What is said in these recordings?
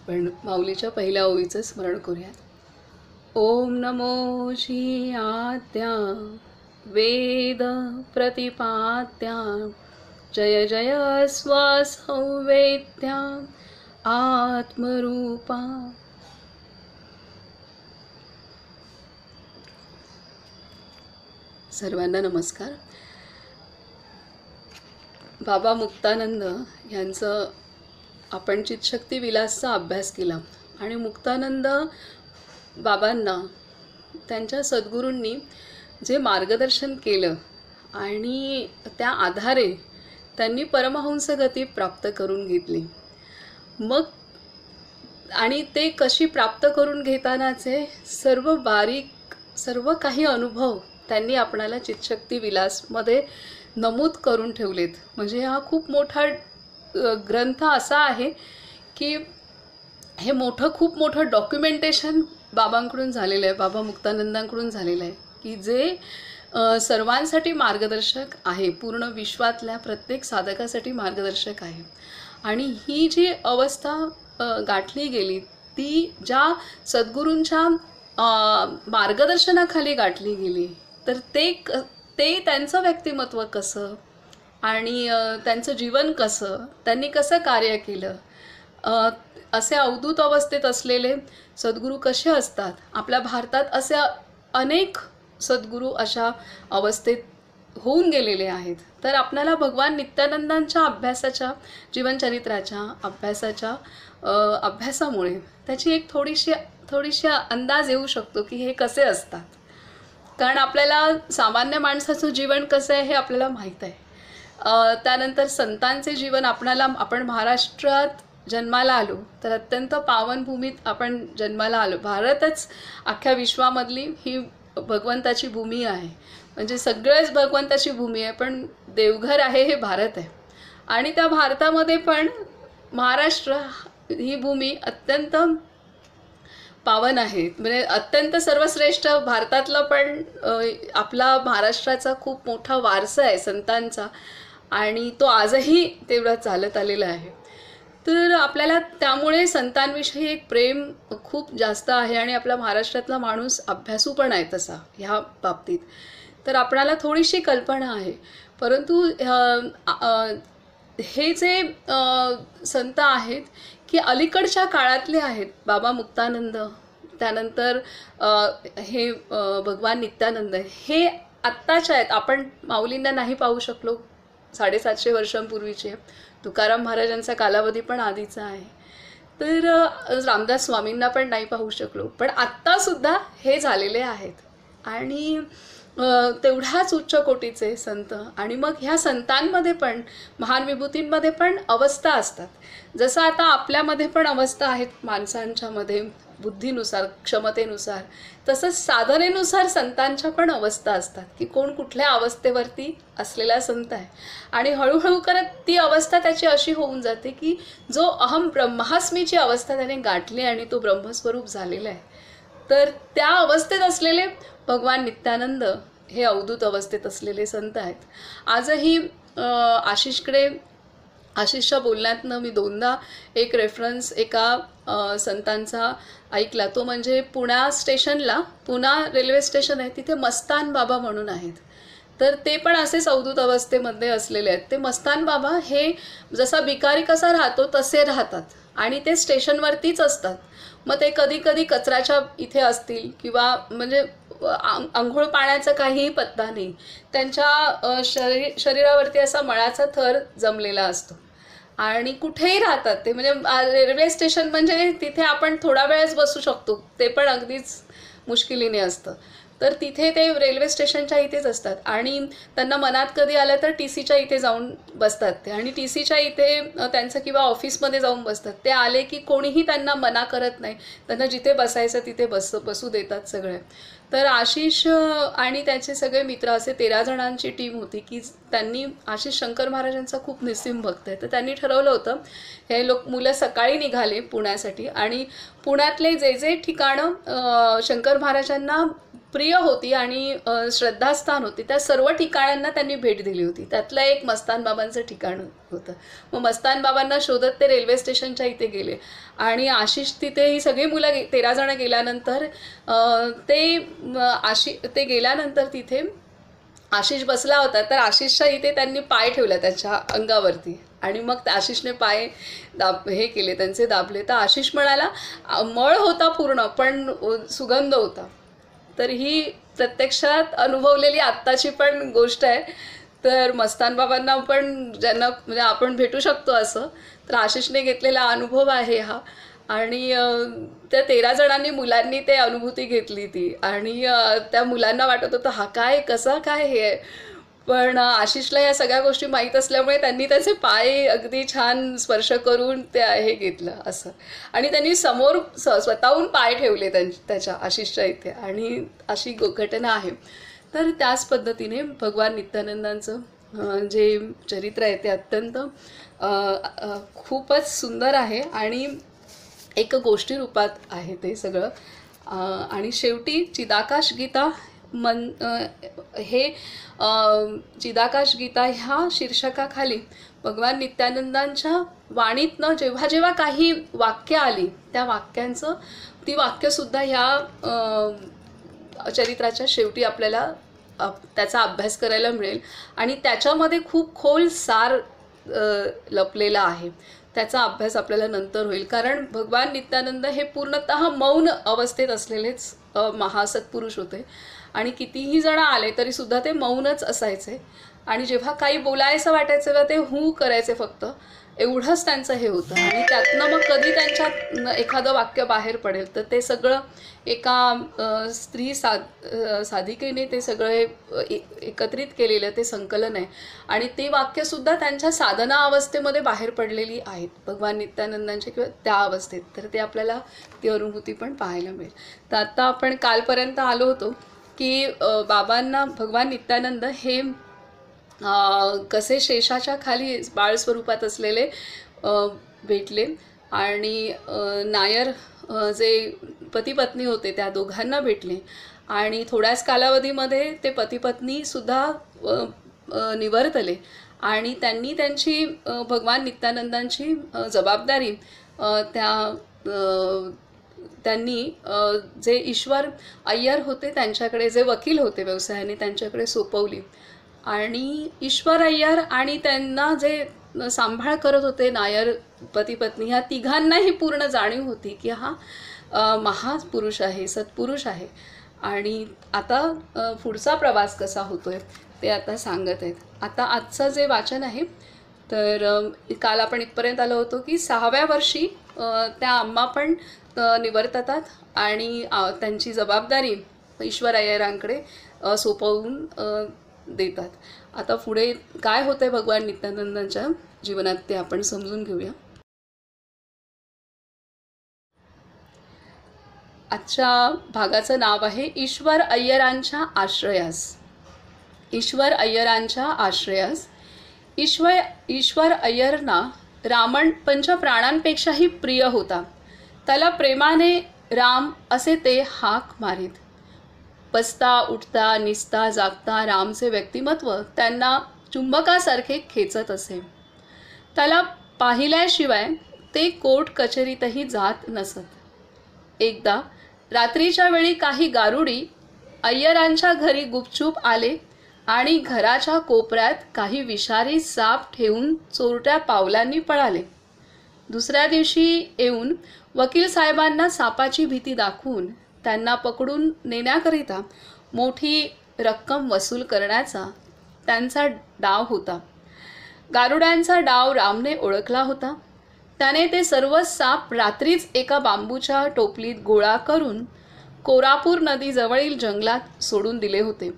पण माऊलीच्या पहिल्या ओळीचं स्मरण करूयात. ओम नमो श्री आद्या वेद प्रतिपाद्या जय जय स्वसंवेद्या आत्मरूपा. सर्वांना नमस्कार. बाबा मुक्तानंद यांचं आपण चित्तशक्ती विलासचा अभ्यास केला आणि मुक्तानंद बाबांना त्यांच्या सद्गुरूंनी जे मार्गदर्शन केलं आणि त्या आधारे त्यांनी परमहंस गती प्राप्त करून घेतली. मग आणि ते कशी प्राप्त करून घेतानाचे सर्व काही अनुभव त्यांनी आपणाला चित्तशक्ती विलासमध्ये नमूद करून ठेवलेत. म्हणजे हा खूप मोठा ग्रंथ असा आहे की हे खूप मोठं डॉक्युमेंटेशन बाबांकडून झालेलं आहे, बाबा मुक्तानंदांकडून झालेलं आहे की जे सर्वांसाठी मार्गदर्शक आहे, पूर्ण विश्वातल्या प्रत्येक साधकासाठी मार्गदर्शक आहे. आणि ही जी अवस्था गाठली गेली ती ज्या सद्गुरूंच्या मार्गदर्शनाखाली गाठली गेली, तर ते त्यांचं व्यक्तिमत्व कसं आणि त्यांचं जीवन कसं, त्यांनी कसं कार्य केलं, असे अवधूत अवस्थेत असलेले सद्गुरू कसे असतात. आपल्या भारतात असे अनेक सद्गुरू अशा अवस्थेत होऊन गेलेले आहेत. तर आपल्याला भगवान नित्यानंदांच्या अभ्यासाच्या जीवनचरित्राच्या अभ्यासामुळे त्याची एक थोडीशी अंदाज येऊ शकतो की हे कसे असतात. कारण आपल्याला सामान्य माणसाचं जीवन कसं आहे हे आपल्याला माहीत आहे. त्यानंतर संतांचे जीवन आपण महाराष्ट्रात जन्माला आलो तर अत्यंत पावनभूमीत आपण जन्माला आलो. भारतच अख्ख्या विश्वामधली ही भगवंताची भूमी आहे. म्हणजे सगळेच भगवंताची भूमी आहे, पण देवघर आहे हे भारत आहे. आणि त्या भारतामध्ये पण महाराष्ट्र ही भूमी अत्यंत पावन आहे. म्हणजे अत्यंत सर्वश्रेष्ठ भारतातलं पण आपला महाराष्ट्राचा खूप मोठा वारसा आहे संतांचा आणि तो आजही तेवढा चालत आलेला आहे. तर आपल्याला त्यामुळे संतांविषयी एक प्रेम खूप जास्त आहे आणि आपला महाराष्ट्रातला माणूस अभ्यासू पण आहे तसा ह्या बाबतीत. तर आपल्याला थोडीशी कल्पना आहे. परंतु हे जे संत आहेत की अलीकडच्या काळातले आहेत, बाबा मुक्तानंद, त्यानंतर हे भगवान नित्यानंद, हे आत्ताच्या आहेत. आपण माऊलींना नाही पाहू शकलो 750 वर्षांपूर्वीचे. तुकाराम महाराजांचा कालावधी पण आधीचा आहे. तर रामदास स्वामींना पण नाही पाहू शकलो, पण आत्तासुद्धा हे झालेले आहेत आणि तेवढ्याच उच्च कोटीचे संत. आणि मग ह्या संतांमध्ये पण महान विभूतींमध्ये पण अवस्था असतात. जसं आता आपल्यामध्ये पण अवस्था आहेत माणसांच्यामध्ये बुद्धीनुसार, क्षमतेनुसार, तसंच साधनेनुसार संतांच्या पण अवस्था असतात की कोण कुठल्या अवस्थेवरती असलेला संत आहे. आणि हळूहळू करत ती अवस्था त्याची अशी होऊन जाते की जो अहम ब्रह्मास्मीची अवस्था त्याने गाठली आणि तो ब्रह्मस्वरूप झालेला आहे. तर त्या अवस्थेत असलेले भगवान नित्यानंद हे अवधूत अवस्थेत असलेले संत आहेत. आजही आशिषच्या बोलण्यातनं मी दोनदा एक रेफरन्स एका संतांचा ऐकला. तो म्हणजे पुणा रेल्वे स्टेशन आहे तिथे मस्तान बाबा म्हणून आहेत. तर ते पण असेच अवधूत अवस्थेमध्ये असलेले आहेत. ते मस्तान बाबा हे जसा भिकारी कसा राहतो तसे राहतात आणि ते स्टेशनवरतीच असतात. मग ते कधी कधी कचऱ्याच्या इथे असतील किंवा म्हणजे आंघोळ पाण्याचा काहीही पत्ता नाही. त्यांच्या शरीरावरती असा मळाचा थर जमलेला असतो आणि कुठेही राहतात ते. म्हणजे रेल्वे स्टेशन म्हणजे तिथे आपण थोडा वेळच बसू शकतो, ते पण अगदीच मुश्किलीने असतं. तर तिथे ते रेल्वे स्टेशनच्या इथेच असतात आणि त्यांना मनात कधी आलं तर TCच्या इथे जाऊन बसतात ते. आणि TCच्या इथे त्यांचं किंवा ऑफिसमध्ये जाऊन बसतात. ते आले की कोणीही त्यांना मना करत नाही, त्यांना जिथे बसायचं तिथे बसू देतात सगळे. तर आशिष आणि त्याचे सगळे मित्र असे 13 जणांची टीम होती की त्यांनी, आशिष शंकर महाराजांचा खूप निस्सीम भक्त आहे, तर त्यांनी ठरवलं होतं हे मुलं सकाळी निघाले पुण्यासाठी आणि पुण्यातले जे ठिकाणं शंकर महाराजांना प्रिय होती आणि श्रद्धास्थान होती, त्या सर्व ठिकाणांना त्यांनी भेट दिली होती. त्यातलं एक मस्तान बाबांचं ठिकाण होतं. मग मस्तान बाबांना शोधत ते रेल्वे स्टेशनच्या इथे गेले आणि आशिष तिथे ही सगळी मुलं 13 जण गेल्यानंतर ते गेल्यानंतर तिथे आशिष बसला होता. तर आशिषच्या इथे त्यांनी पाय ठेवला त्याच्या अंगावरती आणि मग आशिषने पाय हे केले, त्यांचे दाबले. तर आशिष म्हणाला, मळ होता पूर्ण पण सुगंध होता. तर ही प्रत्यक्षात अनुभवलेली आत्ताची पण गोष्ट आहे. तर मस्तान बाबांना पण ज्यांना म्हणजे आपण भेटू शकतो असं, तर आशिषने घेतलेला अनुभव आहे हा. आणि त्या 13 जणांनी मुलांनी ते अनुभूती घेतली ती आणि त्या मुलांना वाटत होतं हा काय कसा काय हे आहे. पण आशिषला या सगळ्या गोष्टी माहीत असल्यामुळे त्यांनी त्याचे पाय अगदी छान स्पर्श करून ते हे घेतलं असं. आणि त्यांनी समोर स्वतःहून पाय ठेवले त्याच्या आशिषच्या इथे आणि अशी घटना आहे. तर त्याच पद्धतीने भगवान नित्यानंदांचं जे चरित्र आहे ते अत्यंत खूपच सुंदर आहे आणि एक गोष्टी रूपात आहे ते सगळं. आणि शेवटी चिदाकाश गीता हे चिदाकाश गीता ह्या शीर्षकाखाली भगवान नित्यानंदांच्या वाणीतनं जेव्हा जेव्हा काही वाक्य आली त्या वाक्यांचं ती वाक्यसुद्धा ह्या चरित्राच्या शेवटी आपल्याला त्याचा अभ्यास करायला मिळेल आणि त्याच्यामध्ये खूप खोल सार लपलेला आहे. त्याचा अभ्यास आपल्याला नंतर होईल. कारण भगवान नित्यानंद हे पूर्णतः मौन अवस्थेत असलेलेच महासत्पुरुष होते आणि कितीही जण आले तरीसुद्धा ते मौनच असायचे आणि जेव्हा काही बोलायचं वाटायचं तेव्हा ते हू करायचे फक्त, एवढंच त्यांचं हे होतं. आणि त्यातनं मग कधी त्यांच्यात एखादं वाक्य बाहेर पडेल तर ते सगळं एका स्त्री साधिकेने ते सगळे एकत्रित केलेलं ते संकलन आहे आणि ते वाक्यसुद्धा त्यांच्या साधना अवस्थेमध्ये बाहेर पडलेली आहेत भगवान नित्यानंदांच्या किंवा त्या अवस्थेत. तर ते आपल्याला ती अनुभूती पण पाहायला मिळेल. तर आता आपण कालपर्यंत आलो होतो की बाबांना भगवान नित्यानंद हे कसे शेषाच्या खाली बाळ स्वरूपात असलेले भेटले आणि नायर जे पती पत्नी होते त्या दोघांना भेटले आणि थोड्याच कालावधीमध्ये ते पती पत्नीसुद्धा निवर्तले आणि त्यांनी त्यांची भगवान नित्यानंदांची जबाबदारी त्यांनी जे ईश्वर अय्यर होते त्यांच्याकडे, जे वकील होते व्यवसायाने त्यांच्याकडे सोपवली आणि ईश्वर अय्यर आणि त्यांना जे सांभाळ करत होते नायर पती पत्नी ह्या तिघांनाही पूर्ण जाणीव होती की हा महापुरुष आहे, सत्पुरुष आहे. आणि आता पुढचा प्रवास कसा होतोय ते आता सांगत आहेत. आता आजचं जे वाचन आहे तर काल आपण इथपर्यंत आलो होतो की 6व्या वर्षी त्या अम्मा पण निवर्ततात आणि त्यांची जबाबदारी ईश्वर अय्यरांकडे सोपवून देतात. आता पुढे काय होतंय भगवान नित्यानंदांच्या जीवनात ते आपण समजून घेऊया. आजच्या भागाचं नाव आहे ईश्वर अय्यरांच्या आश्रयास. ईश्वर अय्यरांच्या आश्रयास. ईश्वर अय्यरना रामण पंचप्राणांपेक्षाही प्रिय होता. त्याला प्रेमाने राम असे ते हाक मारीत. बसता उठता निसता जागता रामचे व्यक्तिमत्व त्यांना चुंबकासारखे खेचत असे. त्याला पाहिल्याशिवाय ते कोर्ट कचेरीतही जात नसत. एकदा रात्रीच्या वेळी काही गारुडी अय्यरांच्या घरी गुपचूप आले आणि घराच्या कोपऱ्यात काही विषारी साप ठेवून चोरट्या पावलांनी पळाले. दुसऱ्या दिवशी येऊन वकील साहेबांना सापाची भीती दाखवून त्यांना पकडून नेण्याकरिता मोठी रक्कम वसूल करण्याचा त्यांचा डाव होता. गारुड्यांचा डाव रामने ओळखला होता. त्याने ते सर्व साप रात्रीच एका बांबूच्या टोपलीत गोळा करून कोरापूर नदीजवळील जंगलात सोडून दिले होते.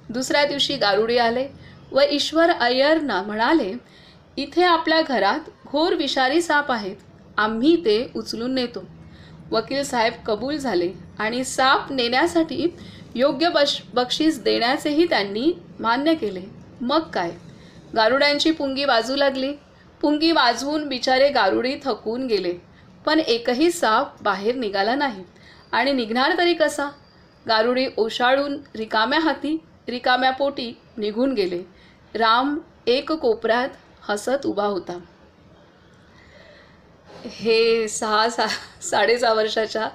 दुसऱ्या दिवशी गारुडी आले व ईश्वर अय्यरना म्हणाले, इथे आपल्या घरात घोर विषारी साप आहेत, आम्ही ते उचलून नेतो. वकील साहेब कबूल झाले आणि साप नेण्यासाठी योग्य बक्षीस देण्याचेही त्यांनी मान्य केले. मग काय, गारुड्यांची पुंगी वाजू लागली. पुंगी वाजवून बिचारे गारुडी थकून गेले, पण एकही साप बाहेर निघाला नाही. आणि निघणार तरी कसा? गारुडी ओशाळून रिकाम्या हाती रिकाम्या पोटी निघून गेले. राम एक कोपऱ्यात हसत उभा होता. हे 6-6.5 वर्षाच्या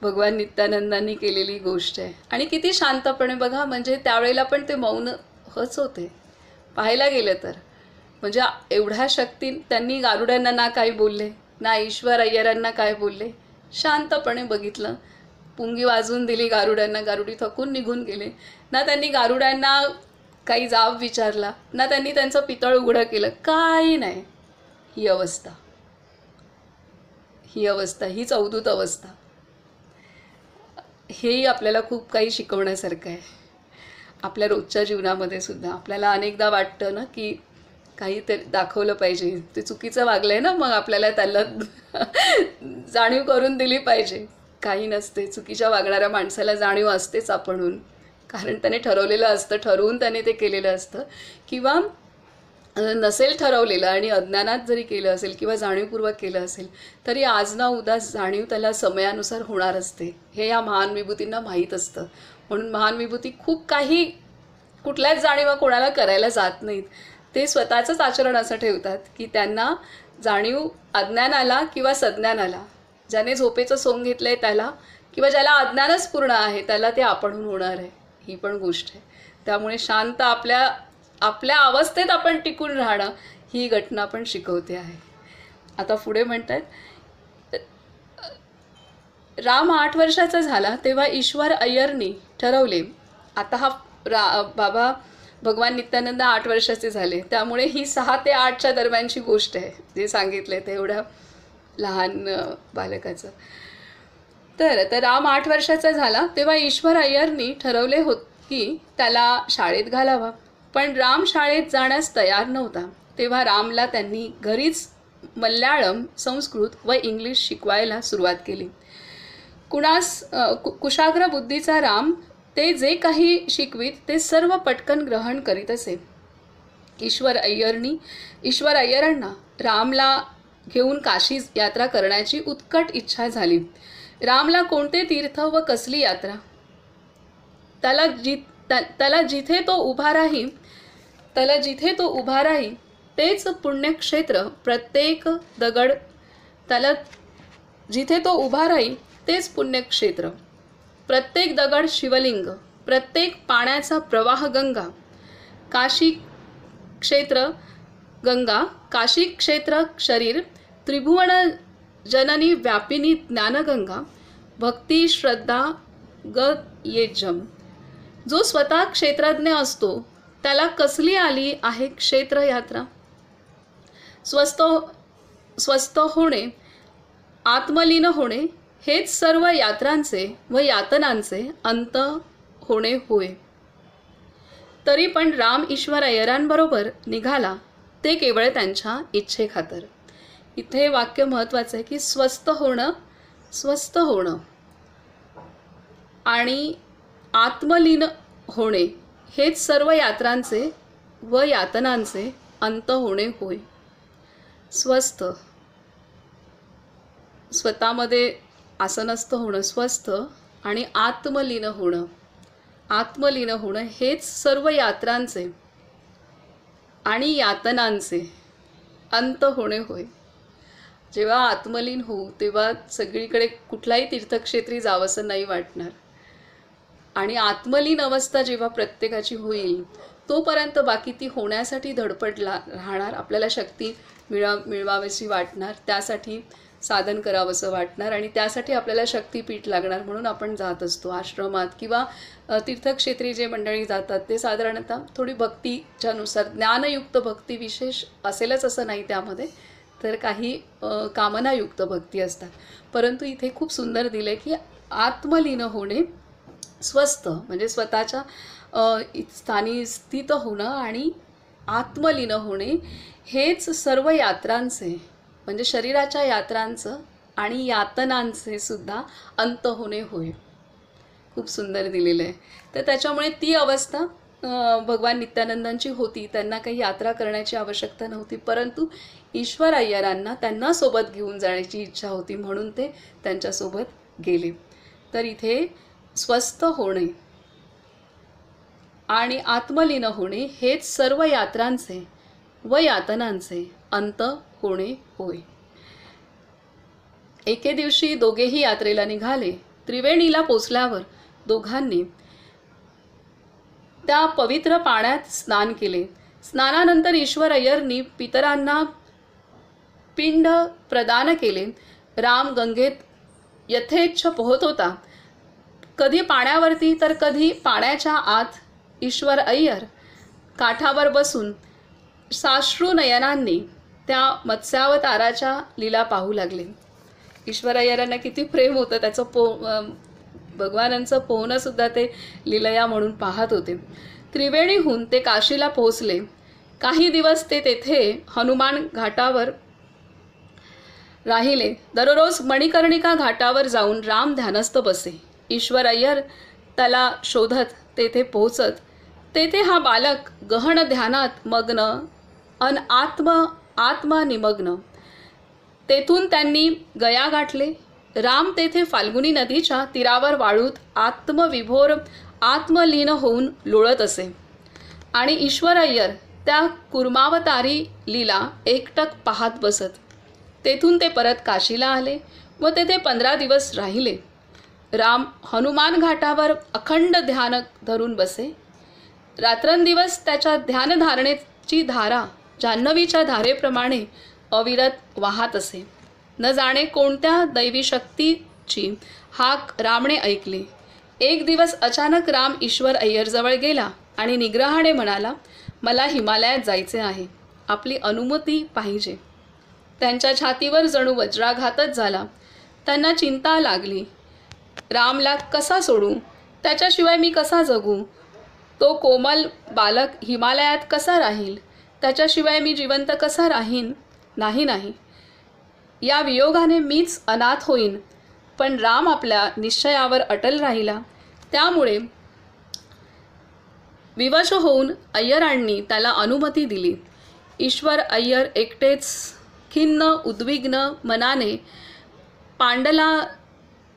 भगवान नित्यानंदांनी केलेली गोष्ट आहे. आणि किती शांतपणे बघा, म्हणजे त्यावेळेला पण ते मौनच होते पाहायला गेलं तर. म्हणजे एवढ्या शक्ती त्यांनी गारुड्यांना ना काही बोलले, ना ईश्वर अय्यरांना काय बोलले, शांतपणे बघितलं, पुंगी वाजवून दिली गारुड्यांना, गारुडी थकून निघून गेले. ना त्यांनी गारुड्यांना काही जाब विचारला, ना त्यांनी त्यांचं पितळ उघडं केलं, काही नाही. ही अवस्था, हीच अवधूत अवस्था. हेही आपल्याला खूप काही शिकवण्यासारखं आहे. आपल्या रोजच्या जीवनामध्ये सुद्धा आपल्याला अनेकदा वाटतं ना की काहीतरी दाखवलं पाहिजे, ते चुकीचं वागलं आहे ना, मग आपल्याला त्याला जाणीव करून दिली पाहिजे. काही नसते, चुकीच्या वागणाऱ्या माणसाला जाणीव असतेच आपणहून, कारण त्याने ठरवलेलं असतं, ठरवून त्याने ते केलेलं असतं. किंवा नसेल ठरवलेलं आणि अज्ञानात जरी केलं असेल किंवा जाणीवपूर्वक केलं असेल तरी आज ना उद्या जाणीव त्याला समयानुसार होणार असते. हे या महान विभूतींना माहीत असतं. म्हणून महान विभूती खूप काही कुठल्याच जाणीवा कोणाला करायला जात नाहीत. ते स्वतःचंच आचरण असं ठेवतात की त्यांना जाणीव अज्ञानाला किंवा सज्ञानाला, ज्याने झोपेचं सोंग घेतलं आहे त्याला, किंवा ज्याला अज्ञानच पूर्ण आहे त्याला ते आपणहून होणार आहे. ही पण गोष्ट आहे. त्यामुळे शांत आपल्या अवस्थेत आपण टिकून राहणं ही घटना पण शिकवते आहे. आता पुढे म्हणतात, राम 8 वर्षाचा झाला तेव्हा ईश्वर अय्यरनी ठरवले. आता हा बाबा भगवान नित्यानंद 8 वर्षाचे झाले, त्यामुळे ही 6 ते 8च्या दरम्यानची गोष्ट आहे जे सांगितले ते एवढ्या लहान बालकाचं. तर राम 8 वर्षाचा झाला तेव्हा ईश्वर अय्यरनी ठरवले की त्याला शाळेत घालावा. पण राम शाळेत जाण्यास तयार नव्हता. तेव्हा रामला त्यांनी घरीच मल्याळम, संस्कृत व इंग्लिश शिकवायला सुरुवात केली. कुशाग्र बुद्धीचा राम ते जे काही शिकवीत ते सर्व पटकन ग्रहण करीत असे. ईश्वर अय्यरांना रामला घेऊन काशी यात्रा करण्याची उत्कट इच्छा झाली. रामला कोणते तीर्थ व कसली यात्रा, त्याला जिथे तो उभा राही तेच पुण्यक्षेत्र. प्रत्येक दगड त्याला जिथे तो उभा राही तेच पुण्यक्षेत्र. प्रत्येक दगड शिवलिंग, प्रत्येक पाण्याचा प्रवाह गंगा. काशी क्षेत्र शरीर, त्रिभुवन जननी व्यापिनी ज्ञानगंगा. भक्ती श्रद्धा येजम. जो स्वतः क्षेत्रज्ञ असतो त्याला कसली आली आहे क्षेत्र यात्रा. स्वस्थ होणे, आत्मलीन होणे हेच सर्व यात्रांचे व यातनांचे अंत होणे होय. तरी पण राम ईश्वर अय्यरांबरोबर निघाला ते केवळ त्यांच्या इच्छेखातर. इथे वाक्य महत्त्वाचं आहे की स्वस्थ होणं आणि आत्मलीन होणे हेच सर्व यात्रांचे व यातनांचे अंत होणे होय. स्वतःमध्ये आसनस्थ होणं, स्वस्थ आणि आत्मलीन होणं हेच सर्व यात्रांचे आणि यातनांचे अंत होणे होय. जेव्हा आत्मलीन होऊ तेव्हा सगळीकडे कुठलाही तीर्थक्षेत्री जावंसं नाही वाटणार. आणि आत्मलीन अवस्था जेव्हा प्रत्येकाची होईल तोपर्यंत बाकी ती होण्यासाठी धडपड राहणार. आपल्याला शक्ती मिळवावीशी वाटणार, त्यासाठी साधन करावंसं वाटणार आणि त्यासाठी आपल्याला शक्तीपीठ लागणार. म्हणून आपण जात असतो आश्रमात किंवा तीर्थक्षेत्री जे मंडळी जातात ते साधारणतः थोडी भक्तीच्या नुसार ज्ञानयुक्त भक्ती विशेष असेलच असं नाही, त्यामध्ये तर काही कामनायुक्त भक्ती असतात. परंतु इथे खूप सुंदर दिले की आत्मलीन होणे, स्वस्थ म्हणजे स्वतःच्या स्थानी स्थित होणं आणि आत्मलीन होणे हेच सर्व यात्रांचे म्हणजे शरीराच्या यात्रांचं आणि यातनांचे सुद्धा अंत होणे होय. खूप सुंदर दिलेलं आहे. तर त्याच्यामुळे ती अवस्था भगवान नित्यानंदांची होती. त्यांना काही यात्रा करण्याची आवश्यकता नव्हती, परंतु ईश्वर अय्यरांना त्यांना सोबत घेऊन जाण्याची इच्छा होती म्हणून ते त्यांच्यासोबत गेले. तर इथे स्वस्थ होणे आणि आत्मलीन होणे हेच सर्व यात्रांचे व यातनांचे अंत होणे होय. एके दिवशी दोघेही यात्रेला निघाले. त्रिवेणीला पोचल्यावर दोघांनी त्या पवित्र पाण्यात स्नान केले. स्नानानंतर ईश्वर अय्यरनी पितरांना पिंड प्रदान केले. राम गंगेत यथेच्छ पोहत होता, कधी पाण्यावरती तर कधी पाण्याच्या आत. ईश्वर अय्यर काठावर बसून साश्रू नयनांनी त्या मत्स्यावताराच्या लीला पाहू लागले. ईश्वर अय्यरांना किती प्रेम होतं त्याचं भगवानांचं पोहणं सुद्धा ते लीलया म्हणून पाहत होते. त्रिवेणीहून ते काशीला पोहोचले. काही दिवस ते तेथे हनुमान घाटावर राहिले. दररोज मणिकर्णिका घाटावर जाऊन राम ध्यानस्थ बसे. ईश्वर अय्यर त्याला शोधत तेथे पोहोचत. तेथे हा बालक गहन ध्यानात मग्न अन आत्मनिमग्न. तेथून त्यांनी गया गाठले. राम तेथे फाल्गुनी नदीच्या तीरावर वाळूत आत्मविभोर आत्मलीन होऊन लोळत असे आणि ईश्वर अय्यर त्या कुर्मावतारी लीला एकटक पाहत बसत. तेथून ते परत काशीला आले व तेथे 15 दिवस राहिले. राम हनुमान घाटावर अखंड ध्यान धरून बसे. रात्रंदिवस त्याच्या ध्यानधारणेची धारा जान्हवीच्या धारेप्रमाणे अविरत वाहत असे. न जाणे कोणत्या दैवी शक्तीची हाक रामने ऐकली. एक दिवस अचानक राम ईश्वर अय्यरजवळ गेला आणि निग्रहाने म्हणाला, मला हिमालयात जायचे आहे, आपली अनुमती पाहिजे. त्यांच्या छातीवर जणू वज्राघातच झाला. त्यांना चिंता लागली. रामला कसा सोडू, त्याच्याशिवाय मी कसा जगू, तो कोमल बालक हिमालयात कसा राहील, त्याच्याशिवाय मी जिवंत कसा राहीन. नाही, या वियोगाने मीच अनाथ होईन. पण राम आपल्या निश्चयावर अटल राहिला. त्यामुळे विवश होऊन अय्यरांनी त्याला अनुमती दिली. ईश्वर अय्यर एकटेच खिन्न उद्विग्न मनाने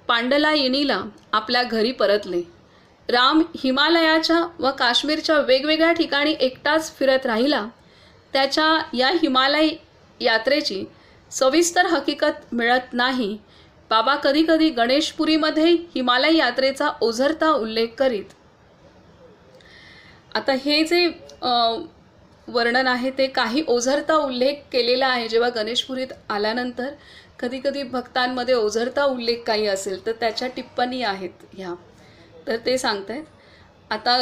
पांडलायिनीला आपल्या घरी परतले. राम हिमालयाच्या व काश्मीरच्या वेगवेगळ्या ठिकाणी एकटाच फिरत राहिला. त्याच्या या हिमालय यात्रेची सविस्तर हकीकत मिळत नाही. बाबा कधीकधी गणेशपुरीमध्ये हिमालय यात्रेचा ओझरता उल्लेख करीत. आता हे जे वर्णन आहे ते काही ओझरता उल्लेख केलेला आहे. जेव्हा गणेशपुरीत आल्यानंतर कधीकधी भक्तांमध्ये ओझरता उल्लेख काही असेल तर त्याच्या टिप्पणी आहेत ह्या, तर ते सांगत आहेत. आता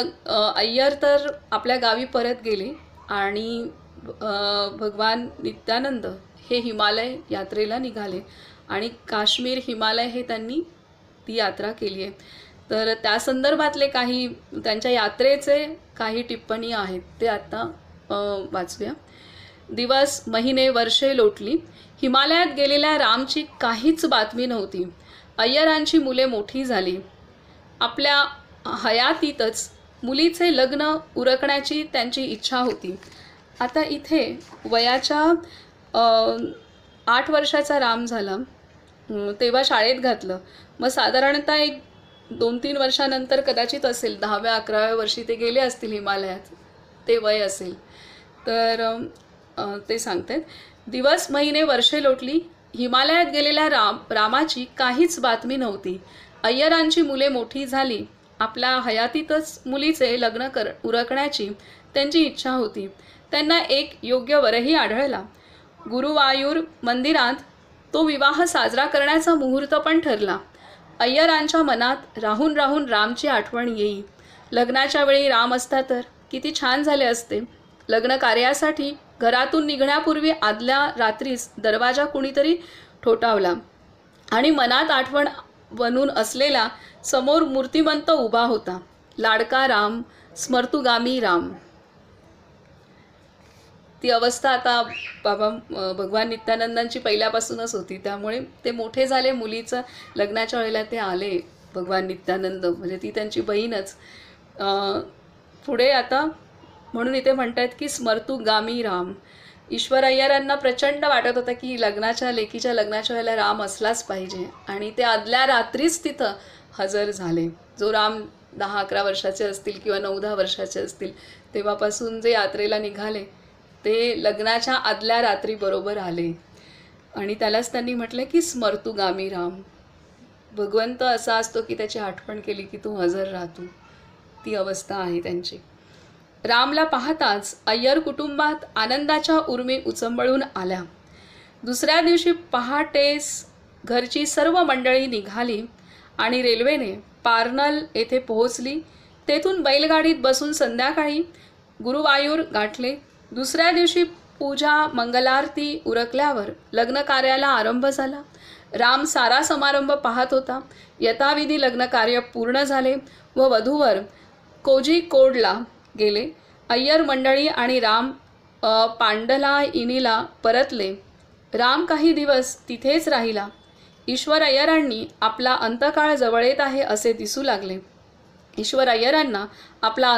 अय्यर तर आपल्या गावी परत गेले आणि भगवान नित्यानंद हे हिमालय यात्रेला निघाले आणि काश्मीर हिमालय हे त्यांनी ती यात्रा केली आहे. तर त्या संदर्भातले काही त्यांच्या यात्रेचे काही टिप्पणी आहेत ते आता वाचूया. दिवस महिने वर्षे लोटली. हिमालयात गेलेल्या रामची काहीच बातमी नव्हती. अय्यरांची मुले मोठी झाली. आपल्या हयातीतच मुलीचे लग्न उरकण्याची त्यांची इच्छा होती. आता इथे वयाच्या 8 वर्षाचा राम झाला तेव्हा शाळेत घातलं. मग साधारणतः एक 2-3 वर्षानंतर कदाचित असेल 10व्या-11व्या वर्षी ते गेले असतील हिमालयात, ते वय असेल. तर ते सांगतात, दिवस महिने वर्षे लोटली. हिमालयात गेलेल्या रामाची काहीच बातमी नव्हती. अय्यरांची मुले मोठी झाली. आपल्या हयातीतच मुलीचे लग्न उरकण्याची त्यांची इच्छा होती. त्यांना एक योग्य वरही आढळला. गुरुवायूर मंदिरात तो विवाह साजरा करण्याचा मुहूर्त पण ठरला. अय्यरांच्या मनात राहून राहून रामची आठवण येई. लग्नाच्या वेळी राम असता तर किती छान झाले असते. लग्न कार्यासाठी घरातून निघण्यापूर्वी आदल्या रात्रीस दरवाजा कुणीतरी ठोठावला आणि मनात आठवण बनून असलेला समोर मूर्तिमंत उभा होता. लाडका राम, स्मर्तुगामी राम. ती अवस्था आता बाबा भगवान नित्यानंदांची पहिल्यापासूनच होती. त्यामुळे ते मोठे झाले. मुलीचं लग्नाच्या वेळेला ते आले भगवान नित्यानंद, म्हणजे ती त्यांची बहीणच. पुढे आता म्हणून इथे म्हणतात की स्मर्तुगामी राम. ईश्वर अय्यरांना प्रचंड वाटत होतं की लेकीच्या लग्नाच्या वेळेला राम असलाच पाहिजे आणि ते आदल्या रात्रीच तिथं हजर झाले. जो राम 10-11 वर्षाचे असतील किंवा 9-10 वर्षाचे असतील तेव्हापासून जे यात्रेला निघाले ते लग्नाच्या आदल्या रात्री बरोबर आले. आणि त्यालाच त्यांनी म्हटलं की स्मर्तुगामी राम. भगवंत असा असतो की त्याची आठवण केली की तू हजर राहतो. ती अवस्था आहे त्यांची. रामला पाहताच अय्यर कुटुंबात आनंदाच्या उर्मी उचंबळून आल्या. दुसऱ्या दिवशी पहाटेस घरची सर्व मंडळी निघाली आणि रेल्वेने पार्नल येथे पोहोचली. तेथून बैलगाडीत बसून संध्याकाळी गुरुवायूर गाठले. दुसऱ्या दिवशी पूजा मंगलारती उरकल्यावर लग्न कार्याला आरंभ झाला. राम सारा समारंभ पाहत होता. यथाविधी लग्न कार्य पूर्ण झाले व वधूवर कोझिकोडला गेले. अय्यर मंडळी आणि राम पांडलाईनीला परतले. राम काही दिवस तिथेच राहिला. ईश्वर अय्यरांनी आपला अंतकाळ जवळ येत आहे असे दिसू लागले. ईश्वर अय्यरांना आपला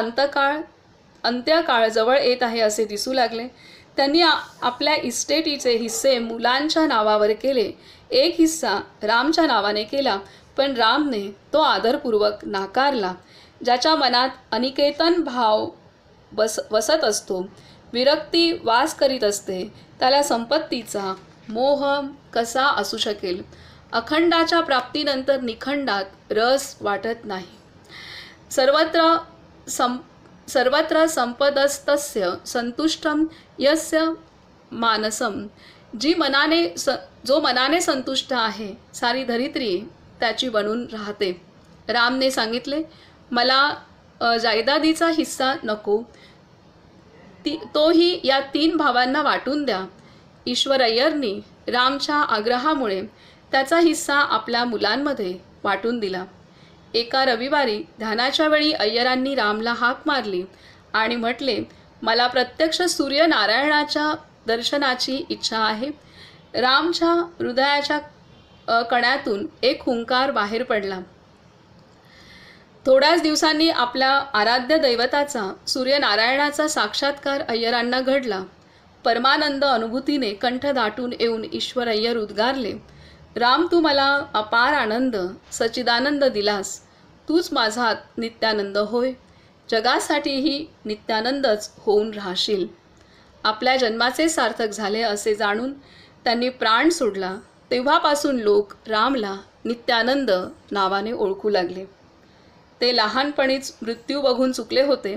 अंत्यकाळ जवळ येत आहे असे दिसू लागले. त्यांनी आपल्या इस्टेटीचे हिस्से मुलांच्या नावावर केले. एक हिस्सा रामच्या नावाने केला, पण रामने तो आदरपूर्वक नाकारला. ज्याच्या मनात अनिकेतन भाव वसत असतो, विरक्ती वास करीत असते, त्याला संपत्तीचा मोह कसा असू शकेल? अखंडाच्या प्राप्तीनंतर निखंडात रस वाटत नाही. सर्वत्र संपदस्तस्य संतुष्टम यस्य मानसम. जो मनाने संतुष्ट आहे, सारी धरित्री त्याची बनून राहते. रामने सांगितले, मला जायदादीचा हिस्सा नको, तोही या 3 भावांना वाटून द्या. ईश्वर अय्यरनी रामच्या आग्रहामुळे त्याचा हिस्सा आपल्या मुलांमध्ये वाटून दिला. एका रविवारी ध्यानाच्या वेळी अय्यरांनी रामला हाक मारली आणि म्हटले, मला प्रत्यक्ष सूर्यनारायणाच्या दर्शनाची इच्छा आहे. रामच्या हृदयाच्या कण्यातून एक हुंकार बाहेर पडला. थोड्याच दिवसांनी आपल्या आराध्य दैवताचा सूर्यनारायणाचा साक्षात्कार अय्यरांना घडला. परमानंद अनुभूतीने कंठ दाटून येऊन ईश्वर अय्यर उद्गारले, राम, तू मला अपार आनंद सच्चिदानंद दिलास. तूच माझा नित्यानंद होय. जगासाठीही नित्यानंदच होऊन राहशील. आपल्या जन्माचे सार्थक झाले असे जाणून त्यांनी प्राण सोडला. तेव्हापासून लोक रामला नित्यानंद नावाने ओळखू लागले. ते लहानपणीच मृत्यू बघून चुकले होते.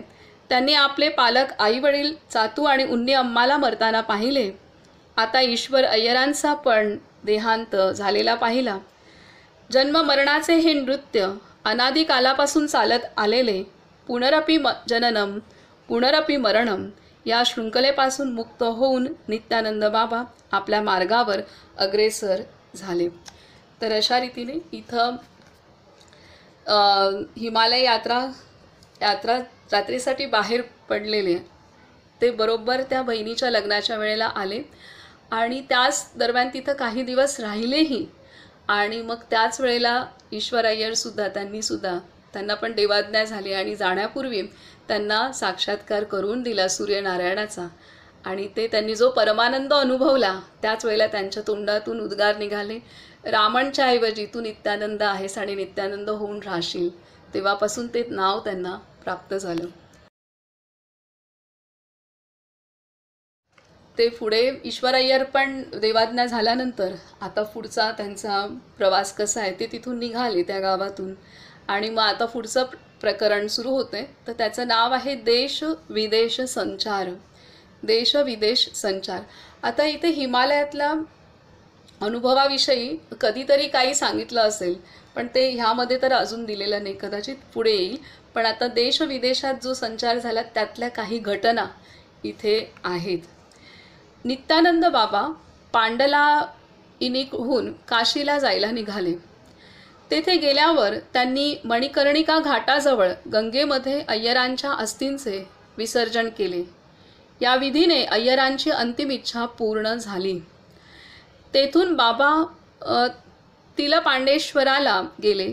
त्यांनी आपले पालक आईवडील चातू आणि उन्नी अम्माला मरताना पाहिले. आता ईश्वर अय्यरांचा पण देहांत झालेला पाहिला. जन्म मरणाचे हे नृत्य अनादी कालापासून चालत आलेले पुनरपि जननम पुनरपि मरणम या शृंखलेपासून मुक्त होऊन नित्यानंद बाबा आपल्या मार्गावर अग्रेसर झाले. तर अशा रीतीने इथं हिमालय यात्रा रात्रीसाठी बाहेर पडलेले ते बरोबर त्या बहिणीच्या लग्नाच्या वेळेला आले आणि त्याच दरम्यान तिथं काही दिवस राहिलेही. आणि मग त्याच वेळेला ईश्वर अय्यरसुद्धा त्यांना पण देवाज्ञा झाली आणि जाण्यापूर्वी त्यांना साक्षात्कार करून दिला सूर्यनारायणाचा. आणि ते त्यांनी जो परमानंद अनुभवला त्याच वेळेला त्यांच्या तोंडातून उद्गार निघाले, रामणच्या ऐवजी तू नित्यानंद आहेस आणि नित्यानंद होऊन राहशील. तेव्हापासून ते नाव त्यांना प्राप्त झालं. ते पुढे ईश्वर अय्यर पण देवाज्ञा झाल्यानंतर आता पुढचा त्यांचा प्रवास कसा आहे ते तिथून निघाले त्या गावातून. आणि मग आता पुढचं प्रकरण सुरू होते. तर त्याचं नाव आहे देश विदेश संचार. देश विदेश संचार. आता इथे हिमालयातल्या अनुभवाविषयी कधीतरी काही सांगितलं असेल, पण ते ह्यामध्ये तर अजून दिलेलं नाही, कदाचित पुढे येईल. पण आता देश विदेशात जो संचार झाला त्यातल्या काही घटना इथे आहेत. नित्यानंद बाबा पांडलाईनीहून काशीला जायला निघाले. तेथे गेल्यावर त्यांनी मणिकर्णिका घाटाजवळ गंगेमध्ये अय्यरांच्या अस्थींचे विसर्जन केले. या विधीने अय्यरांची अंतिम इच्छा पूर्ण झाली. तेथून बाबा तिलपांडेश्वराला गेले.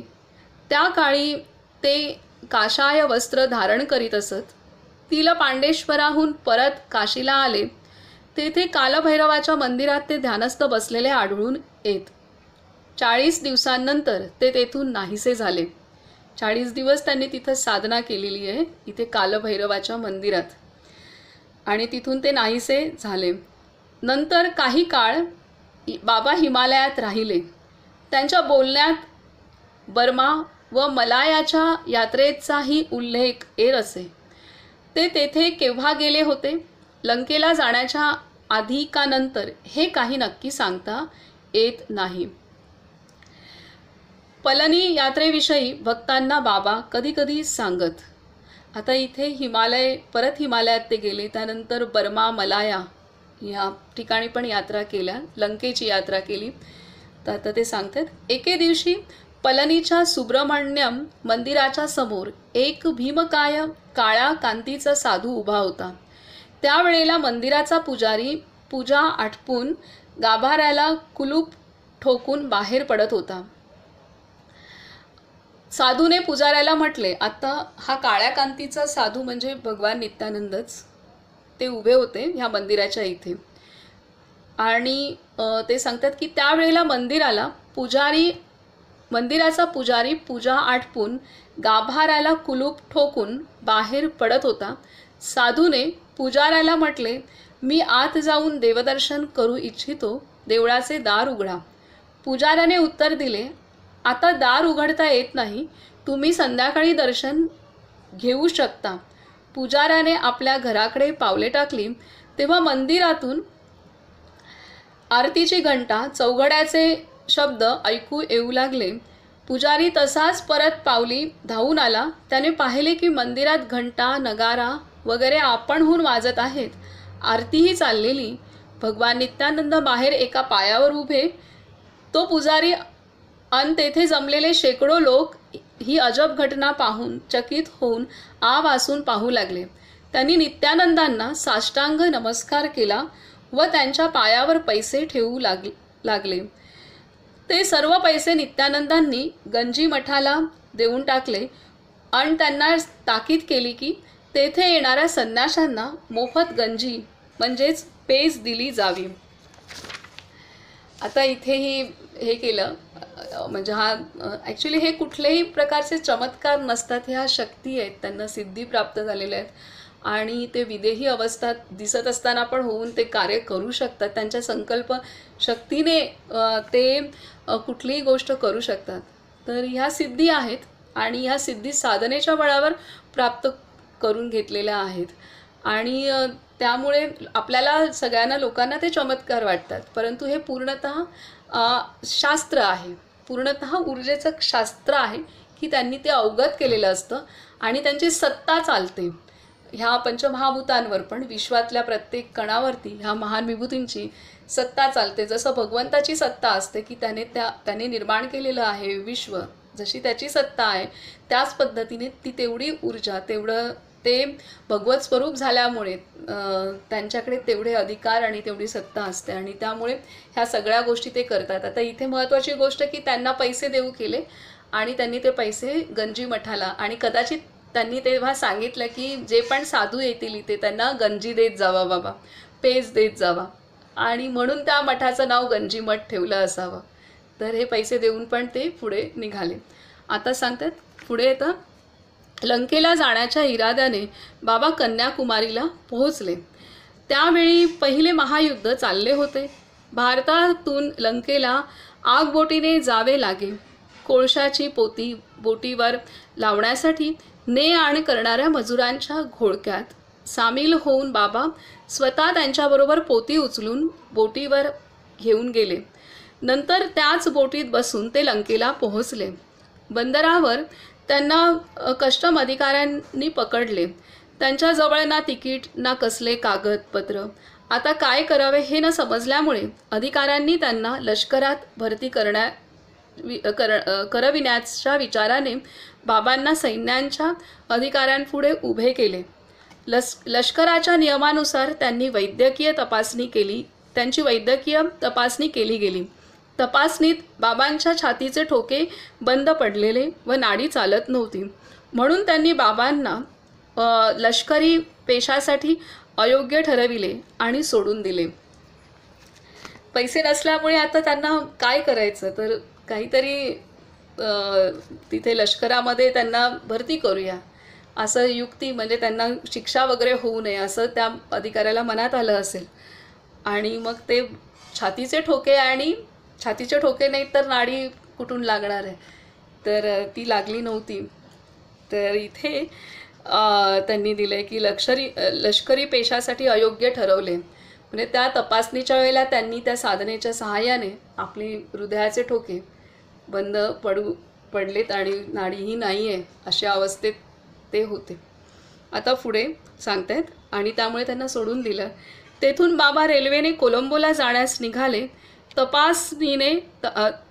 त्या काळी ते काशाय वस्त्र धारण करीत असत. तिलपांडेश्वराहून परत काशीला आले. तेथे कालभैरवाच्या मंदिरात ते ध्यानस्थ बसलेले आढळून येत. 40 दिवसांनंतर ते तेथून नाहीसे झाले. 40 दिवस त्यांनी तिथं साधना केलेली आहे, इथे कालभैरवाच्या मंदिरात, आणि तिथून ते नाहीसे झाले. नंतर काही काळ बाबा हिमालयात राहिले. त्यांच्या बोलण्यात बर्मा व मलायाच्या यात्रेचाही उल्लेख येत असे. ते तेथे केव्हा गेले होते, लंकेला जाण्याच्या आधी का नंतर, हे काही नक्की सांगता येत नाही. पलनी यात्रेविषयी भक्तांना बाबा कधी कधी सांगत. आता इथे परत हिमालयात ते गेले, त्यानंतर बर्मा मलाया ह्या ठिकाणी पण यात्रा केल्या, लंकेची यात्रा केली. तर आता ते सांगतात, एके दिवशी पलनीच्या सुब्रमण्यम मंदिराच्या समोर एक भीमकाय काळ्या कांतीचा साधू उभा होता. त्यावेळेला मंदिराचा पुजारी पूजा आटपून गाभाऱ्याला कुलूप ठोकून बाहेर पडत होता. साधूने पुजाऱ्याला म्हटले, आता हा काळ्या कांतीचा साधू म्हणजे भगवान नित्यानंदच, ते उभे होते ह्या मंदिराच्या इथे. आणि ते सांगतात की त्यावेळेला मंदिराचा पुजारी पूजा आटपून गाभाऱ्याला कुलूप ठोकून बाहेर पडत होता. साधूने पुजाऱ्याला म्हटले, मी आत जाऊन देवदर्शन करू इच्छितो, देवळाचे दार उघडा. पुजाऱ्याने उत्तर दिले, आता दार उघडता येत नाही, तुम्ही संध्याकाळी दर्शन घेऊ शकता. पुजाऱ्याने आपल्या घराकडे पावले टाकली तेव्हा मंदिरातून आरतीची घंटा, चौघड्याचे शब्द ऐकू येऊ लागले. पुजारी तसाच परत पावली धावून आला. त्याने पाहिले की मंदिरात घंटा, नगारा वगैरे आपणहून वाजत आहेत, आरतीही चाललेली. भगवान नित्यानंद बाहेर एका पायावर उभे. तो पुजारी अन तेथे जमलेले शेकडो लोक ही अजब घटना पाहून चकित होऊन वासून पाहू लागले. त्यांनी नित्यानंदांना साष्टांग नमस्कार केला व त्यांच्या पायावर पैसे ठेवू लागले. ते सर्व पैसे नित्यानंदांनी गंजी मठाला देऊन टाकले आणि त्यांना ताकीद केली की तेथे येणाऱ्या संन्याशांना मोफत गंजी म्हणजेच पेज दिली जावी. आता इथेही हे केलं, म्हणजे हा ॲक्च्युली हे कुठलेही प्रकारचे चमत्कार नसतात, ह्या शक्ती आहेत, त्यांना सिद्धी प्राप्त झालेल्या आहेत आणि ते विदेही अवस्थात दिसत असताना पण होऊन ते कार्य करू शकतात. त्यांच्या संकल्प शक्तीने ते कुठलीही गोष्ट करू शकतात. तर ह्या सिद्धी आहेत आणि ह्या सिद्धी साधनेच्या बळावर प्राप्त करून घेतलेल्या आहेत आणि त्यामुळे आपल्याला सगळ्यांना लोकांना ते चमत्कार वाटतात, परंतु हे पूर्णतः शास्त्र आहे, पूर्णतः ऊर्जेचं शास्त्र आहे की त्यांनी ते अवगत केलेलं असतं आणि त्यांची सत्ता चालते ह्या पंचमहाभूतांवर, पण विश्वातल्या प्रत्येक कणावरती ह्या महान विभूतींची सत्ता चालते. जसं भगवंताची सत्ता असते की त्याने निर्माण केलेलं आहे विश्व, जशी त्याची सत्ता आहे त्याच पद्धतीने ती तेवढी ऊर्जा, तेवढं ते भगवत स्वरूप झाल्यामुळे त्यांच्याकडे तेवढे अधिकार आणि तेवढी सत्ता असते आणि त्यामुळे ह्या सगळ्या गोष्टी ते करतात. आता इथे महत्त्वाची गोष्ट की त्यांना पैसे देऊ केले आणि त्यांनी ते पैसे गंजी मठाला, आणि कदाचित त्यांनी तेव्हा सांगितलं की जे पण साधू येतील इथे त्यांना गंजी देत जावा बाबा, पेज देत जावा, आणि म्हणून त्या मठाचं नाव गंजी मठ ठेवलं असावं. तर हे पैसे देऊन पण ते पुढे निघाले. आता सांगतात पुढे येतं, लंकेला जाण्याच्या इराद्याने बाबा कन्याकुमारीला पोहोचले. त्यावेळी पहिले महायुद्ध चालले होते. भारतातून लंकेला आगबोटीने जावे लागे. कोळशाची पोती बोटीवर लावण्यासाठी ने आण करणाऱ्या मजुरांच्या घोळक्यात सामील होऊन बाबा स्वतः त्यांच्याबरोबर पोती उचलून बोटीवर घेऊन गेले. नंतर त्याच बोटीत बसून ते लंकेला पोहोचले. बंदरावर त्यांना कस्टम अधिकाऱ्यांनी पकडले. त्यांच्याजवळ ना तिकीट ना कसले कागदपत्र. आता काय करावे हे न समजल्यामुळे अधिकाऱ्यांनी त्यांना लष्करात भरती करविण्याच्या विचाराने बाबांना सैन्यांच्या अधिकाऱ्यांपुढे उभे केले. लष्कराच्या नियमानुसार त्यांची वैद्यकीय तपासणी केली गेली. तपासणीत बाबांच्या छातीचे ठोके बंद पडलेले व नाडी चालत नव्हती, म्हणून त्यांनी बाबांना लष्करी पेशासाठी अयोग्य ठरविले आणि सोडून दिले. पैसे नसल्यामुळे आता त्यांना काय करायचं, तर काहीतरी तिथे लष्करामध्ये त्यांना भरती करूया असं युक्ती, म्हणजे त्यांना शिक्षा वगैरे होऊ नये असं त्या अधिकाऱ्याला मनात आलं असेल. आणि मग ते छातीचे ठोके नाही तर नाडी कुठून लागणार आहे, तर ती लागली नव्हती. तर इथे त्यांनी दिलं आहे की लष्करी पेशासाठी अयोग्य ठरवले. म्हणजे त्या तपासणीच्या वेळेला त्यांनी त्या साधनेच्या सहाय्याने आपली हृदयाचे ठोके बंद पडलेत आणि नाडीही नाही आहे अशा अवस्थेत ते होते. आता पुढे सांगतायत, आणि त्यामुळे त्यांना सोडून दिलं. तेथून बाबा रेल्वेने कोलंबोला जाण्यास निघाले.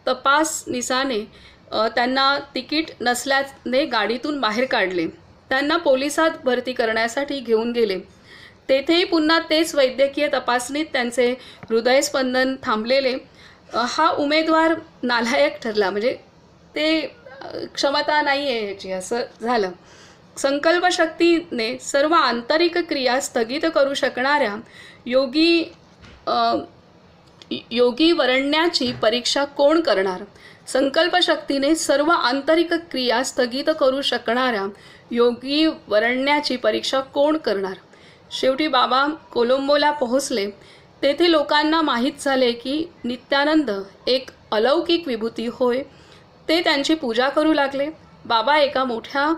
तपासनिसाने त्यांना तिकीट नसल्याने गाडीतून बाहेर काढले. त्यांना पोलिसात भरती करण्यासाठी घेऊन गेले. तेथेही पुन्हा तेच वैद्यकीय तपासणीत त्यांचे हृदयस्पंदन थांबलेले. हा उमेदवार नालायक ठरला, म्हणजे ते क्षमता नाही आहे ह्याची, असं झालं. संकल्पशक्तीने सर्व आंतरिक क्रिया स्थगित करू शकणाऱ्या योगी वरण्याची परीक्षा कोण करणार? संकल्पशक्तीने सर्व आंतरिक क्रिया स्थगित करू शकणाऱ्या योगी वरण्याची परीक्षा कोण करणार? शेवटी बाबा कोलंबोला पोहोचले. तेथे लोकांना माहीत झाले की नित्यानंद एक अलौकिक विभूती होय. ते त्यांची पूजा करू लागले. बाबा एका मोठ्या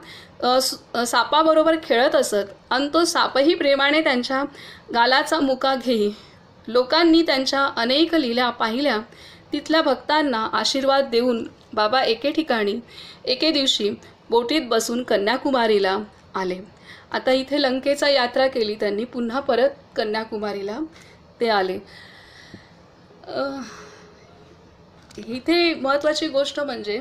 सापाबरोबर खेळत असत आणि तो सापही प्रेमाने त्यांच्या गालाचा मुका घेई. लोकांनी त्यांच्या अनेक लीला पाहिल्या. तिथल्या भक्तांना आशीर्वाद देऊन बाबा एके दिवशी बोटीत बसून कन्याकुमारीला आले. आता इथे लंकेचा यात्रा केली त्यांनी, पुन्हा परत कन्याकुमारीला ते आले. इथे महत्त्वाची गोष्ट म्हणजे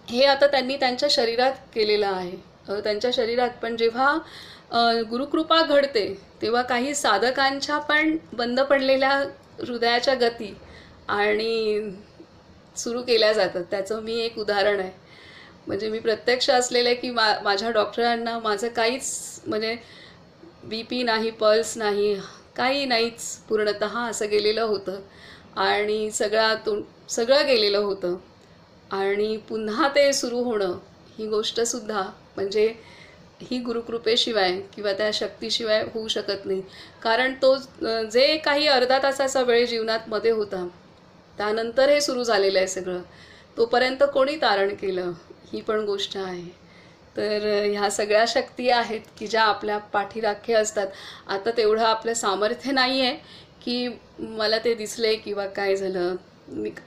हे आता त्यांनी त्यांच्या शरीरात केलेलं आहे. त्यांच्या शरीरात पण जेव्हा गुरुकृपा घडते तेव्हा काही साधकांच्या पण बंद पडलेल्या हृदयाच्या गती आणि सुरू केल्या जातात. त्याचं मी एक उदाहरण आहे. म्हणजे मी प्रत्यक्ष असलेलं की माझ्या डॉक्टरांना माझं काहीच म्हणजे BP नाही, पल्स नाही, काही नाहीच, पूर्णतः असं गेलेलं होतं आणि सगळं गेलेलं होतं. आणि पुन्हा ते सुरू होणं ही गोष्टसुद्धा म्हणजे ही गुरुकृपेशिवाय किंवा त्या शक्तीशिवाय होऊ शकत नाही. कारण तो जे काही अर्धा तासाचा वेळ जीवनात मध्ये होता त्यानंतर हे सुरू झालेलं आहे सगळं. तोपर्यंत कोणी तारण केलं ही पण गोष्ट आहे. तर ह्या सगळ्या शक्ती आहेत की ज्या आपल्या पाठीराखे असतात. आता तेवढं आपलं सामर्थ्य नाही आहे की मला ते दिसले किंवा काय झालं,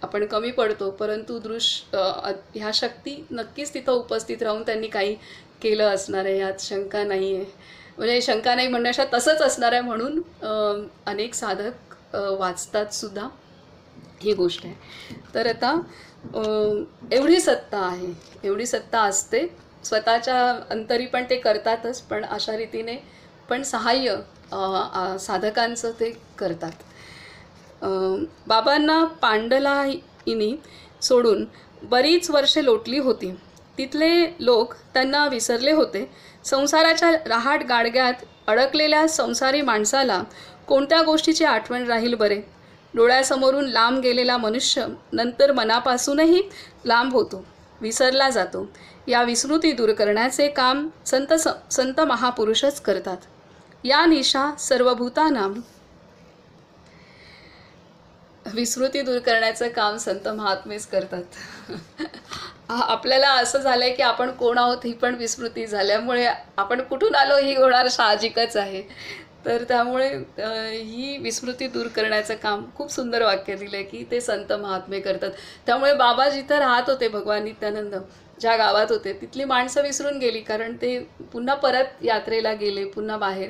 आपण कमी पडतो, परंतु ह्या शक्ती नक्कीच तिथं उपस्थित राहून त्यांनी काही केलं असणार आहे, यात शंका नाही आहे. म्हणजे शंका नाही म्हणण्याच्या तसंच असणार आहे, म्हणून अनेक साधक वाचतात सुद्धा, ही गोष्ट आहे. तर आता एवढी सत्ता आहे, एवढी सत्ता असते. स्वतःच्या अंतरी पण ते करतातच, पण अशा रीतीने पण सहाय्य साधकांचं ते करतात. बाबांना पांडलाईनी सोडून बरीच वर्षे लोटली होती. तिथले लोक त्यांना विसरले होते. संसाराच्या रहाट गाडग्यात अडकलेल्या संसारी माणसाला कोणत्या गोष्टीची आठवण राहील बरे? डोळ्यासमोरून लांब गेलेला मनुष्य नंतर मनापासूनही लांब होतो, विसरला जातो. या विस्मृती दूर करण्याचे काम संत महापुरुषच करतात. या निशा सर्वभूतांना विस्मृती दूर करण्याचं काम संत महात्मेच करतात. आपल्याला असं झालंय की आपण कोण आहोत ही पण विस्मृती झाल्यामुळे आपण कुठून आलो ही होणार साहजिकच आहे. तर त्यामुळे ही विस्मृती दूर करण्याचं काम खूप सुंदर वाक्य दिलं आहे की ते संत महात्मे करतात. त्यामुळे बाबा जिथं राहत होते, भगवान नित्यानंद ज्या गावात होते, तिथली माणसं विसरून गेली, कारण ते पुन्हा परत यात्रेला गेले, पुन्हा बाहेर,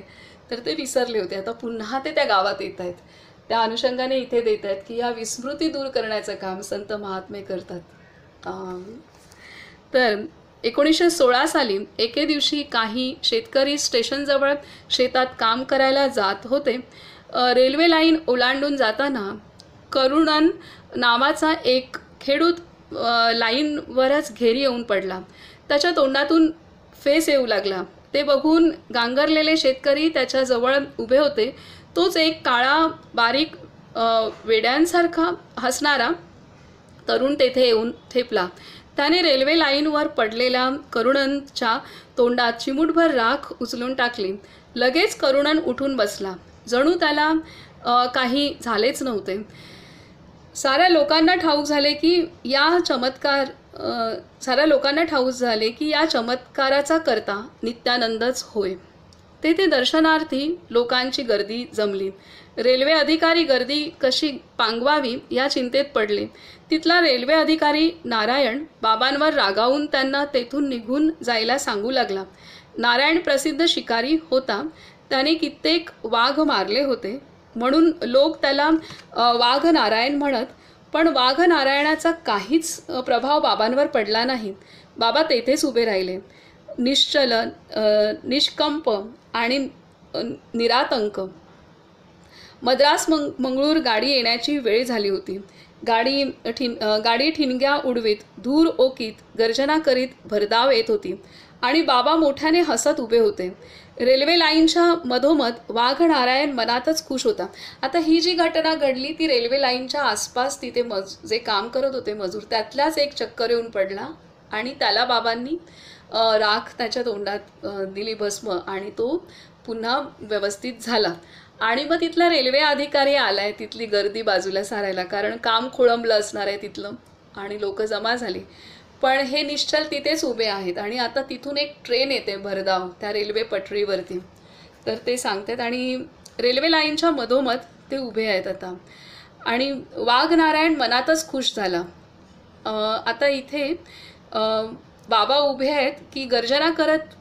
तर ते विसरले होते. आता पुन्हा ते त्या गावात येत आहेत. त्या अनुषंगाने इथे देत आहेत की या विस्मृती दूर करण्याचं काम संत महात्मे करतात. तर 1916 साली एके दिवशी काही शेतकरी स्टेशनजवळ शेतात काम करायला जात होते. रेल्वे लाईन ओलांडून जाताना करुणन नावाचा एक खेडूत लाईनवरच घेरी येऊन पडला. त्याच्या तोंडातून फेस येऊ लागला. ते बघून गांगरलेले शेतकरी त्याच्याजवळ उभे होते. तोच एक काळा बारीक वेड्यांसारखा हसणारा तरुण तेथे येऊन ठेपला. त्याने रेल्वे लाईनवर पडलेल्या करुणनच्या तोंडात चिमूटभर राख उचलून टाकली. लगेच करुणन उठून बसला. जणू त्याला काही झालेच नव्हते. साऱ्या लोकांना ठाऊक झाले की या चमत्काराचा करता नित्यानंदच होय. तेथे दर्शनार्थी लोकांची गर्दी जमली. रेल्वे अधिकारी गर्दी कशी पांगवावी या चिंतेत पडले. तिथला रेल्वे अधिकारी नारायण बाबांवर रागावून त्यांना तेथून निघून जायला सांगू लागला. नारायण प्रसिद्ध शिकारी होता. त्याने कित्येक वाघ मारले होते, म्हणून लोक त्याला वाघ नारायण म्हणत. पण वाघ नारायणाचा काहीच प्रभाव बाबांवर पडला नाही. बाबा तेथेच उभे राहिले, निश्चल, निष्कंप आणि निरातंक. मद्रास मंगळूर गाडी येण्याची वेळ झाली होती. गाडी ठिणग्या उडवीत, धूर ओकीत, गर्जना करीत भरधाव येत होती आणि बाबा मोठ्याने हसत उभे होते. रेल्वे लाईनच्या मधोमध वाघ नारायण मनातच खुश होता. आता ही जी घटना घडली ती रेल्वे लाईनच्या आसपास तिथे जे काम करत होते मजूर, त्यातल्याच एक चक्कर येऊन पडला आणि त्याला बाबांनी राख त्याच्या तोंडात दिली, भस्म, आणि तो पुन्हा व्यवस्थित झाला. आणि मग तिथला रेल्वे अधिकारी आलाय तिथली गर्दी बाजूला सारायला, कारण काम खोळंबलं असणार आहे तिथलं आणि लोक जमा झाली. पण हे निश्चल तिथेच उभे आहेत आणि आता तिथून एक ट्रेन येते भरधाव त्या रेल्वे पटरीवरती. तर ते सांगतात आणि रेल्वे लाईनच्या मधोमध ते उभे आहेत आता. आणि वाघ नारायण मनातच खुश झाला. आता इथे बाबा उभे आहेत की गर्जना करत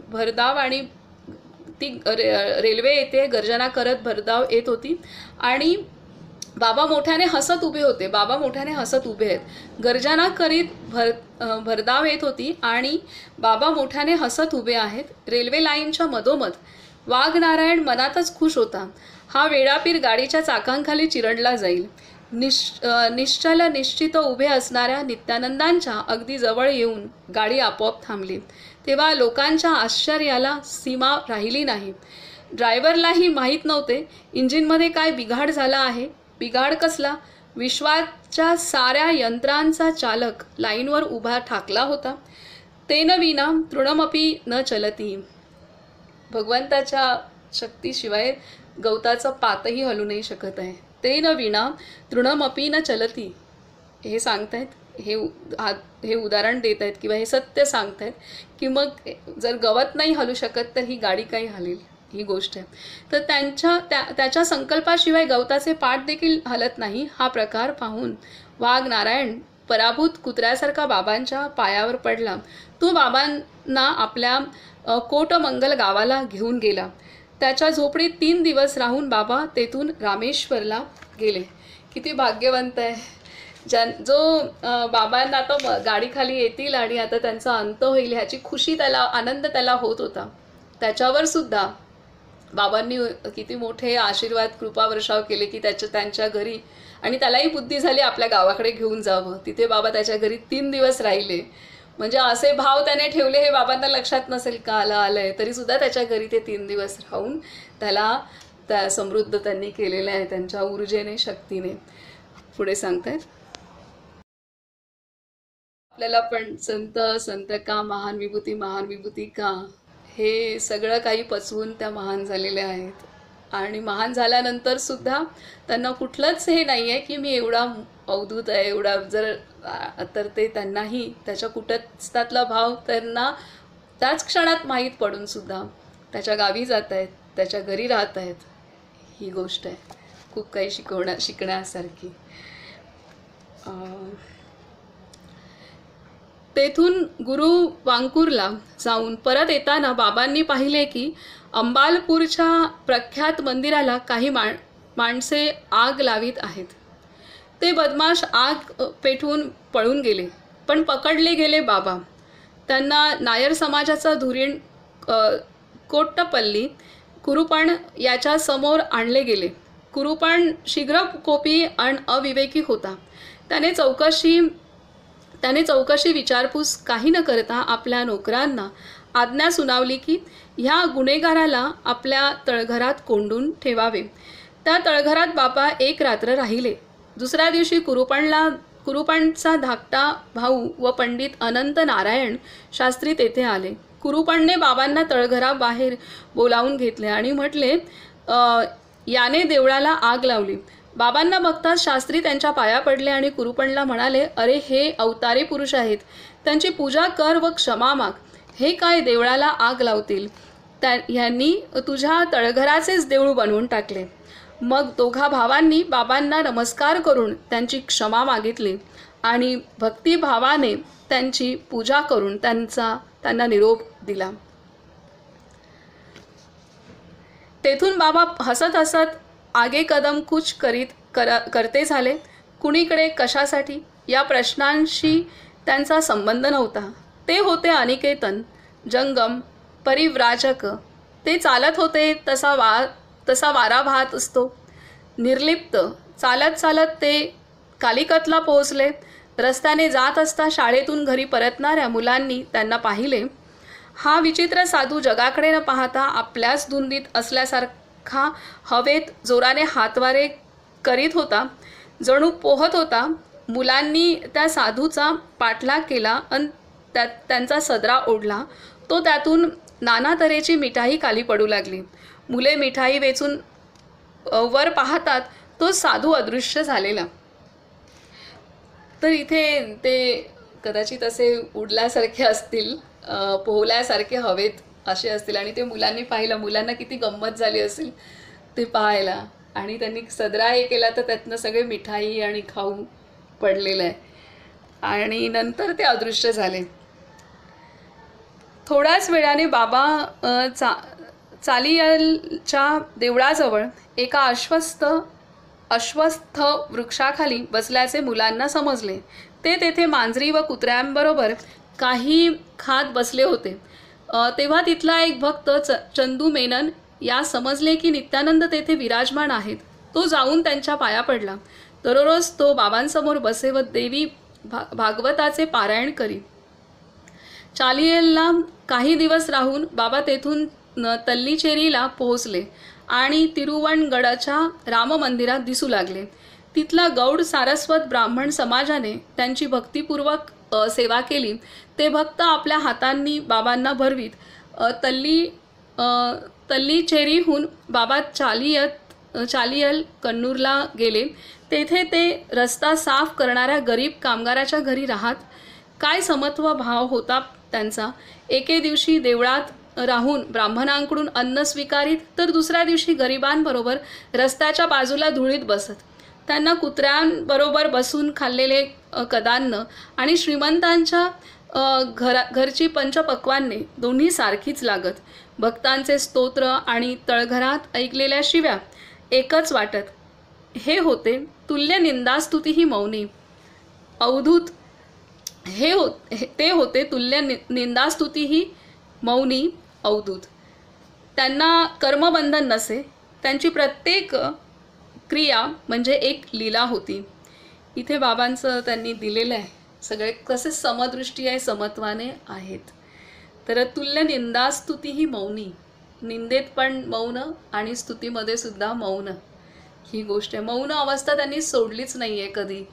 भरधाव, आणि ती रेल्वे येते गर्जना करत भरधाव येत होती आणि बाबा मोठ्याने हसत उभे होते. बाबा मोठ्याने हसत उभे आहेत, गर्जना करीत भरधाव येत होती आणि बाबा मोठ्याने हसत उभे आहेत रेल्वे लाईनच्या मधोमध. वाघ नारायण मनातच खुश होता. हा वेळापीर गाडीच्या चाकांखाली चिरडला जाईल. निश्चल निश्चित उभे असणाऱ्या नित्यानंदांच्या अगदी जवळ येऊन गाडी आपोआप थांबली. तेव्हा लोकांच्या आश्चर्याला सीमा राहिली नाही. ड्रायव्हरलाही माहीत नव्हते इंजिनमध्ये काय बिघाड झाला आहे. बिघाड कसला? विश्वाच्या साऱ्या यंत्रांचा चालक लाईनवर उभा ठाकला होता. तेन विना तृणमपी न चलती. भगवंताच्या शक्तीशिवाय गवताचं पातही हलू नाही शकत आहे. तेन विना तृणमपी न चलती हे सांगतायत, हे उदाहरण देत आहेत किंवा हे सत्य सांगतायत की मग जर गवत नाही हलू शकत तर ही गाडी काही हलेल, ही गोष्ट आहे. तर त्याच्या संकल्पाशिवाय गवताचे पाठ देखील हलत नाही. हा प्रकार पाहून वाघ नारायण पराभूत कुत्र्यासारखा बाबांच्या पायावर पडला. तो बाबांना आपल्या कोटमंगल गावाला घेऊन गेला. त्याच्या झोपडीत 3 दिवस राहून बाबा तेथून रामेश्वरला गेले. किती भाग्यवंत आहे जो बाबांना आता गाडीखाली येतील आणि आता त्यांचा अंत होईल ह्याची खुशी त्याला, आनंद त्याला होत होता. त्याच्यावर सुद्धा बाबांनी किती मोठे आशीर्वाद कृपावर्षाव केले की त्यांच्या घरी, आणि त्यालाही बुद्धी झाली आपल्या गावाकडे घेऊन जावं. तिथे बाबा त्याच्या घरी 3 दिवस राहिले. म्हणजे असे भाव त्याने ठेवले हे बाबांना लक्षात नसेल का आलंय तरी सुद्धा त्याच्या घरी ते 3 दिवस राहून त्याला त्या समृद्ध त्यांनी केलेलं आहे त्यांच्या ऊर्जेने, शक्तीने. पुढे सांगतायत आपल्याला पण संत का, महान विभूती का, हे सगळं काही पचवून त्या महान झालेल्या आहेत. आणि महान झाल्यानंतर सुद्धा त्यांना कुठलंच हे नाही आहे की मी एवढा अवधूत आहे, एवढा तर ते त्यांनाही त्याच्या कुटस्थातला भाव त्यांना त्याच क्षणात माहीत पडून सुद्धा त्याच्या गावी जात आहेत, त्याच्या घरी राहत आहेत. ही गोष्ट आहे खूप काही शिकण्यासारखी. तेथून गुरु वांकूरला जाऊन परत येताना बाबांनी पाहिले की अंबालपूरच्या प्रख्यात मंदिराला काही माणसे आग लावित आहेत. ते बदमाश आग पेटवून पळून गेले, पण पकडले गेले बाबा. त्यांना नायर समाजाचा धुरीण कोट्टपल्ली कुरुपण याच्या समोर आणले गेले. कुरुपण शीघ्रकोपी आणि अविवेकी होता. त्याने चौकशी विचारपूस काही न करता आपल्या नोकरांना आज्ञा सुनावली की ह्या गुन्हेगाराला आपल्या तळघरात कोंडून ठेवावे. त्या तळघरात बाबा 1 रात्र राहिले. दुसऱ्या दिवशी कुरुपणचा धाकटा भाऊ व पंडित अनंत नारायण शास्त्री तेथे आले. कुरुपणने बाबांना तळघराबाहेर बोलावून घेतले आणि म्हटले, याने देवळाला आग लावली. बाबांना बघताच शास्त्री त्यांच्या पाया पडले आणि कुरुपणला म्हणाले, अरे हे अवतारी पुरुष आहेत, त्यांची पूजा कर व क्षमा माग. हे काय देवळाला आग लावतील? ह्यांनी तुझ्या तळघराचेच देऊळ बनवून टाकले. मग दोघा भावांनी बाबांना नमस्कार करून त्यांची क्षमा मागितली आणि भक्तिभावाने त्यांची पूजा करून त्यांना निरोप दिला. तेथून बाबा हसत हसत आगे कदम कुछ करते झाले. कुणीकडे कशासाठी या प्रश्नांशी त्यांचा संबंध नव्हता. ते होते अनिकेतन, जंगम, परिव्राजक. ते चालत होते तसा वारा वाहत असतो, निर्लिप्त. चालत चालत ते कालिकतला पोहोचले. रस्त्याने जात असता शाळेतून घरी परतणाऱ्या मुलांनी त्यांना पाहिले. हा विचित्र साधू जगाकडे न पाहता आपल्याच धुंदीत असल्यासारखा हवेत जोराने हातवारे करीत होता, जणू पोहत होता. मुलांनी त्या साधूचा पाठलाग केला आणि त्यांचा सदरा ओढला. तो त्यातून नाना तऱ्हेची मिठाई खाली पडू लागली. मुले मिठाई वेचून वर पाहतात तो साधू अदृश्य झालेला. तर इथे ते कदाचित असे उडल्यासारखे असतील, पोहल्यासारखे हवेत असे असतील आणि ते मुलांनी पाहिलं. मुलांना किती गंमत झाली असेल ते पाहायला. आणि त्यांनी सदरा हे केला तर त्यातनं सगळे मिठाई आणि खाऊ पडलेलं आहे आणि नंतर ते अदृश्य झाले. थोड्याच वेळाने बाबा चालियलच्या देवळाजवळ एका अश्वस्थ वृक्षाखाली बसल्याचे मुलांना समजले. ते तेथे मांजरी व कुत्र्यांबरोबर काही खात बसले होते. तेव्हा तिथला एक भक्त चंदू मेनन या समजले की नित्यानंद तेथे विराजमान आहेत. तो जाऊन त्यांच्या पाया पडला. दररोज तो बाबांसमोर बसे व देवी भागवताचे पारायण करी. चालियलला काही दिवस राहून बाबा तेथून तल्लीचेरीला पोहोचले आणि तिरुवणगडाच्या राम मंदिरात दिसू लागले. तिथला गौड सारस्वत ब्राह्मण समाजाने त्यांची भक्तिपूर्वक सेवा केली. ते भक्त आपल्या हातांनी बाबांना भरवीत. तल्लीचेरीहून बाबा चालियल कन्नूरला गेले. तेथे ते रस्ता साफ करणाऱ्या गरीब कामगाराच्या घरी राहत. काय समत्व भाव होता त्यांचा. एके दिवशी देवळात राहून ब्राह्मणांकडून अन्न स्वीकारीत, तर दुसऱ्या दिवशी गरिबांबरोबर रस्त्याच्या बाजूला धुळीत बसत. त्यांना कुत्र्यांबरोबर बसून खाल्लेले कदान्न आणि श्रीमंतांच्या घरची पंचपक्वान्ने दोन्ही सारखीच लागत. भक्तांचे स्तोत्र आणि तळघरात ऐकलेल्या शिव्या एकच वाटत. हे होते तुल्य निंदास्तुती ही मौनी अवधूत. ते होते तुल्य निंदास्तुती ही मौनी अवधूत. त्यांना कर्मबंधन नसे. त्यांची प्रत्येक क्रिया म्हणजे एक लीला होती. इथे बाबांचं त्यांनी दिलेलं आहे. सगळे कसे समदृष्टी आहे, समत्वाने आहेत. तर तुल्य निंदास्तुती ही मौनी. निंदेत पण मौन आणि स्तुतीमध्ये सुद्धा मौन ही गोष्ट आहे. मौन अवस्था त्यांनी सोडलीच नाही आहे कधी,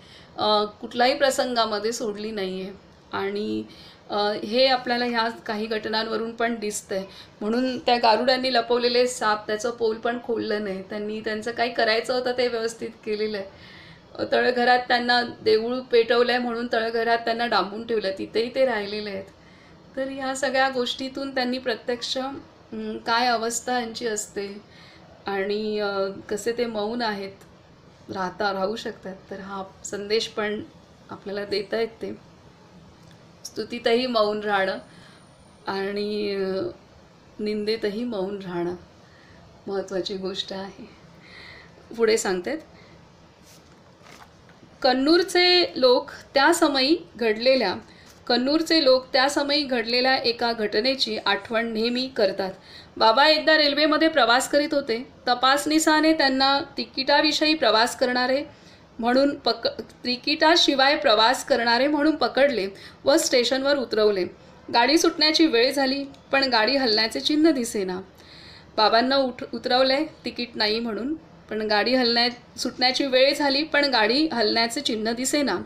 कुठल्याही प्रसंगामध्ये सोडली नाही आहे. आणि हे आपल्याला ह्या काही घटनांवरून पण दिसतंय. म्हणून त्या गारुडांनी लपवलेले साप त्याचं पोल पण खोललं नाही. त्यांनी त्यांचं काही करायचं होतं ते व्यवस्थित केलेलं आहे. तळघरात त्यांना देऊळ पेटवलं आहे म्हणून तळघरात त्यांना डांबून ठेवलं, तिथेही ते राहिलेले आहेत. तर ह्या सगळ्या गोष्टीतून त्यांनी प्रत्यक्ष काय अवस्था यांची असते आणि कसे ते मौन आहेत, राहू शकतात. तर हा संदेश पण आपल्याला देता येते. स्तुतीतही मौन राहणं आणि निंदेतही मौन राहणं महत्त्वाची गोष्ट आहे. पुढे सांगतात, कन्नूरचे लोक त्या समयी घडलेल्या एका घटनेची आठवण नेहमी करतात. बाबा एकदा रेल्वेमध्ये प्रवास करीत होते. तपासनिसाने त्यांना तिकिटाशिवाय प्रवास करणारे म्हणून पकडले व स्टेशनवर उतरवले. गाडी सुटण्याची वेळ झाली पण गाडी हलण्याचे चिन्ह दिसेना. बाबांना उतरवले तिकीट नाही म्हणून, पण गाडी सुटण्याची वेळ झाली, पण गाडी हलण्याचे चिन्ह दिसेना.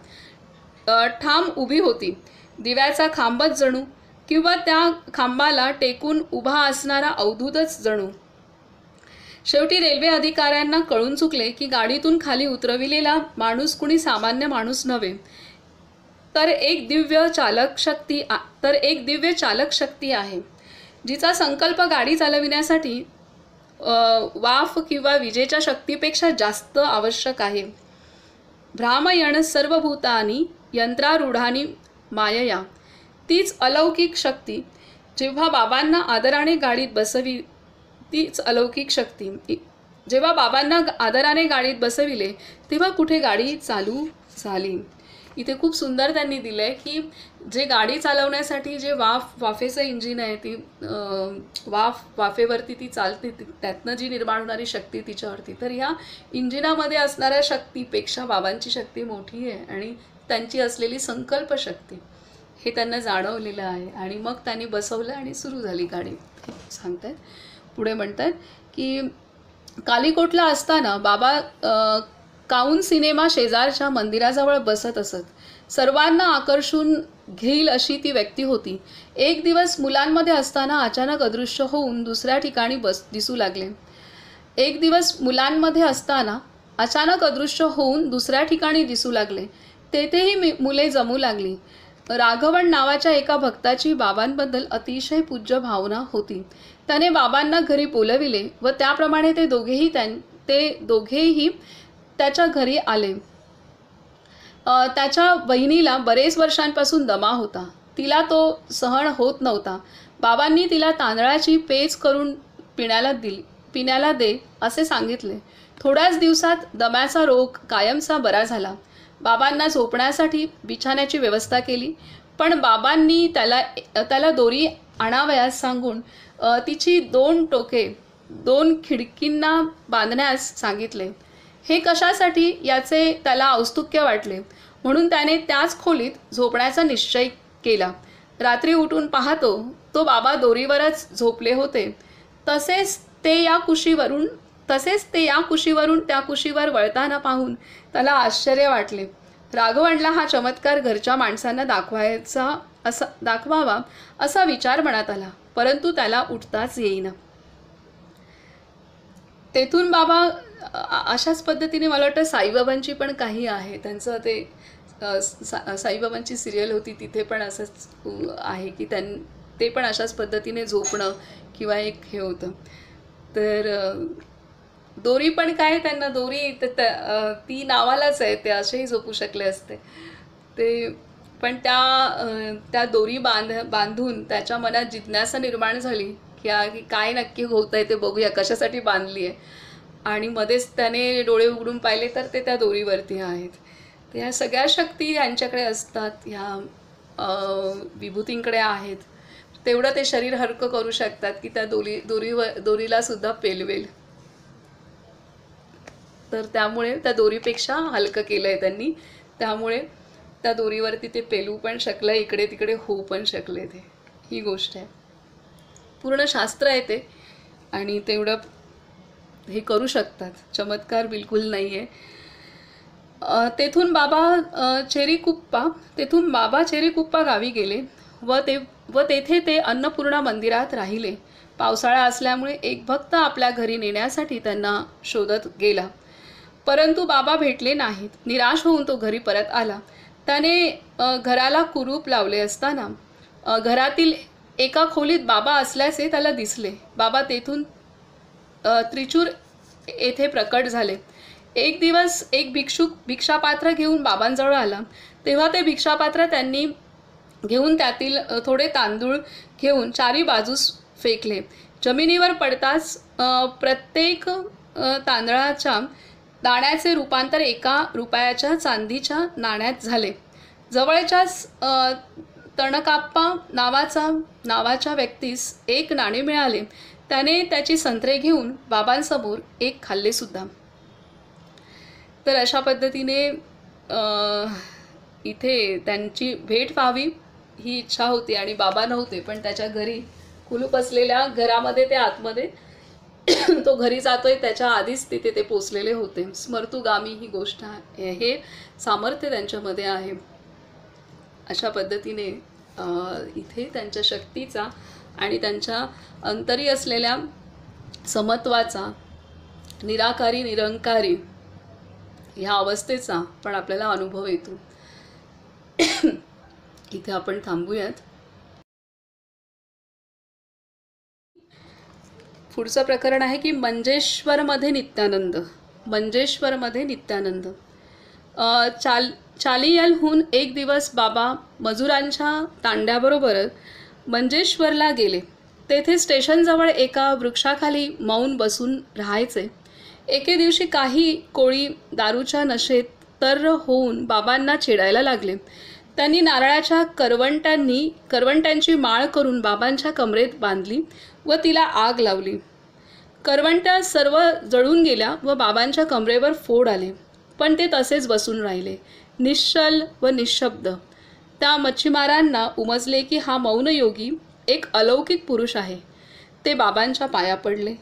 ठाम उभी होती. दिव्याचा खांबच जणू, किंवा त्या खांबाला टेकून उभा असणारा अवधूतच जणू. शेवटी रेल्वे अधिकाऱ्यांना कळून चुकले की गाडीतून खाली उतरविलेला माणूस कुणी सामान्य माणूस नव्हे, तर एक दिव्य चालक शक्ती आहे, जिचा संकल्प गाडी चालविण्यासाठी वाफ किंवा विजेच्या शक्तीपेक्षा जास्त आवश्यक आहे. भ्रामयण सर्वभूतानी यंत्रारूढानी मायया. तीच अलौकिक शक्ती जेव्हा बाबांना आदराने गाडीत बसविले तेव्हा कुठे गाडी चालू झाली. इथे खूप सुंदर त्यांनी दिलंय की जे गाडी चालवण्यासाठी जे वाफेचं इंजिन आहे, ती वाफेवरती ती चालते, त्यातनं जी निर्माण होणारी शक्ती तिच्यावरती, तर ह्या इंजिनामध्ये असणाऱ्या शक्तीपेक्षा बाबांची शक्ती मोठी आहे आणि त्यांची असलेली संकल्प शक्ती हे त्यांना जाणवलेलं आहे. आणि मग त्यांनी बसवलं आणि सुरू झाली गाडी. सांगतायत पुढे, म्हणतात की कालिकोटला असताना बाबा काऊन सिनेमा शेजारच्या मंदिराजवळ बसत असत. सर्वांना आकर्षून घेईल अशी ती व्यक्ती होती. एक दिवस मुलांमध्ये असताना अचानक अदृश्य होऊन दुसऱ्या ठिकाणी दिसू लागले. तेथेही मुले जमू लागली. राघवण नावाच्या एका भक्ताची बाबांबद्दल अतिशय पूज्य भावना होती. त्याने बाबांना घरी बोलविले व त्याप्रमाणे ते दोघेही त्याच्या घरी आले. त्याच्या बहिणीला बरेच वर्षांपासून दमा होता. तिला तो सहन होत नव्हता. बाबांनी तिला तांदळाची पेज करून पिण्याला दे असे सांगितले. थोड्याच दिवसात दम्याचा रोग कायमचा बरा झाला. बाबांना झोपण्यासाठी बिछाण्याची व्यवस्था केली, पण बाबांनी त्याला दोरी आणावयास सांगून तिची 2 टोके 2 खिडकींना बांधण्यास सांगितले. हे कशासाठी याचे त्याला औत्सुक्य वाटले, म्हणून त्याने त्याच खोलीत झोपण्याचा निश्चय केला. रात्री उठून पाहतो तो बाबा दोरीवरच झोपले होते. तसेच ते या कुशीवरून त्या कुशीवर वळताना पाहून त्याला आश्चर्य वाटले. राघवणला हा चमत्कार घरच्या माणसांना दाखवावा असा विचार मनात आला, परंतु त्याला उठताच येईना. तेथून बाबा अशाच पद्धतीने, मला वाटतं साईबाबांची पण काही आहे, त्यांचं ते साईबाबांची सिरियल होती, तिथे पण असंच आहे की ते पण अशाच पद्धतीने झोपणं किंवा एक हे होतं. तर दोरी पण काय, त्यांना दोरी ती नावालाच आहे, ते असेही झोपू शकले असते ते. पण त्या दोरी बांधून त्याच्या मनात जिज्ञासा निर्माण झाली की काय नक्की होत आहे ते बघूया, कशासाठी बांधली आहे. आणि मध्येच त्याने डोळे उघडून पाहिले तर ते त्या दोरीवरती आहेत. तर ह्या सगळ्या शक्ती यांच्याकडे असतात, ह्या विभूतींकडे आहेत. तेवढं ते शरीर हलकं करू शकतात की त्या दोरीला सुद्धा पेलवेल. तर त्यामुळे त्या दोरीपेक्षा हलकं केलं आहे त्यांनी. त्यामुळे त्या दोरीवरती ते पेलू पण शकलं, इकडे तिकडे होऊ पण शकले. ही गोष्ट आहे, पूर्ण शास्त्र आहे ते, आणि तेवढं हे करू शकतात. चमत्कार बिलकुल नाही आहे. तेथून बाबा चेरीकुप्पा गावी गेले व तेथे ते अन्नपूर्णा मंदिरात राहिले. पावसाळा असल्यामुळे एक भक्त आपल्या घरी नेण्यासाठी त्यांना शोधत गेला, परंतु बाबा भेटले नाहीत. निराश होऊन तो घरी परत आला. त्याने घराला कुरूप लावले असताना घरातील एका खोलीत बाबा असल्याचे त्याला दिसले. बाबा तेथून त्रिचूर येथे प्रकट झाले. एक दिवस एक भिक्षुक भिक्षापात्र घेऊन बाबांजवळ आला. तेव्हा ते भिक्षापात्र त्यांनी घेऊन त्यातील थोडे तांदूळ घेऊन चारी बाजूस फेकले. जमिनीवर पडताच प्रत्येक तांदळाच्या दाण्याचे रूपांतर 1 रुपयाच्या चांदीच्या नाण्यात झाले. जवळच्याच तणकाप्पा नावाच्या व्यक्तीस एक नाणे मिळाले. त्याने त्याची संत्रे घेऊन बाबांसमोर एक खाल्ले सुद्धा. तर अशा पद्धतीने इथे त्यांची भेट व्हावी ही इच्छा होती आणि बाबा नव्हते, पण त्याच्या घरी कुलूप असलेल्या घरामध्ये ते आतमध्ये तो घरी जातोय त्याच्या आधीच तिथे ते पोचलेले होते. स्मर्तुगामी ही गोष्ट आहे, हे सामर्थ्य त्यांच्यामध्ये आहे. अशा पद्धतीने इथे त्यांच्या शक्तीचा आणि त्यांच्या अंतरी असलेल्या समत्वाचा, निराकारी निरंकारी ह्या अवस्थेचा पण आपल्याला अनुभव येतो. इथे आपण थांबूयात. पुढचं प्रकरण आहे की मंजेश्वरमध्ये नित्यानंद. मंजेश्वरमध्ये नित्यानंद. चालियलहून एक दिवस बाबा मजुरांच्या तांड्याबरोबर मंजेश्वरला गेले. तेथे स्टेशनजवळ एका वृक्षाखाली मौन बसून राहायचे. एके दिवशी काही कोळी दारूच्या नशेत तर्र होऊन बाबांना चिडायला लागले. त्यांनी नारळाच्या करवंट्यांची माळ करून बाबांच्या कमरेत बांधली व तिला आग लावली. करवंट्या सर्व जळून गेल्या व बाबांच्या कमरेवर फोड आले, पण ते तसेच बसून राहिले, निश्चल व निशब्द. त्या मच्छीमारांना उमजले की हा मौनयोगी एक अलौकिक पुरुष आहे. ते बाबांच्या पाया पडले.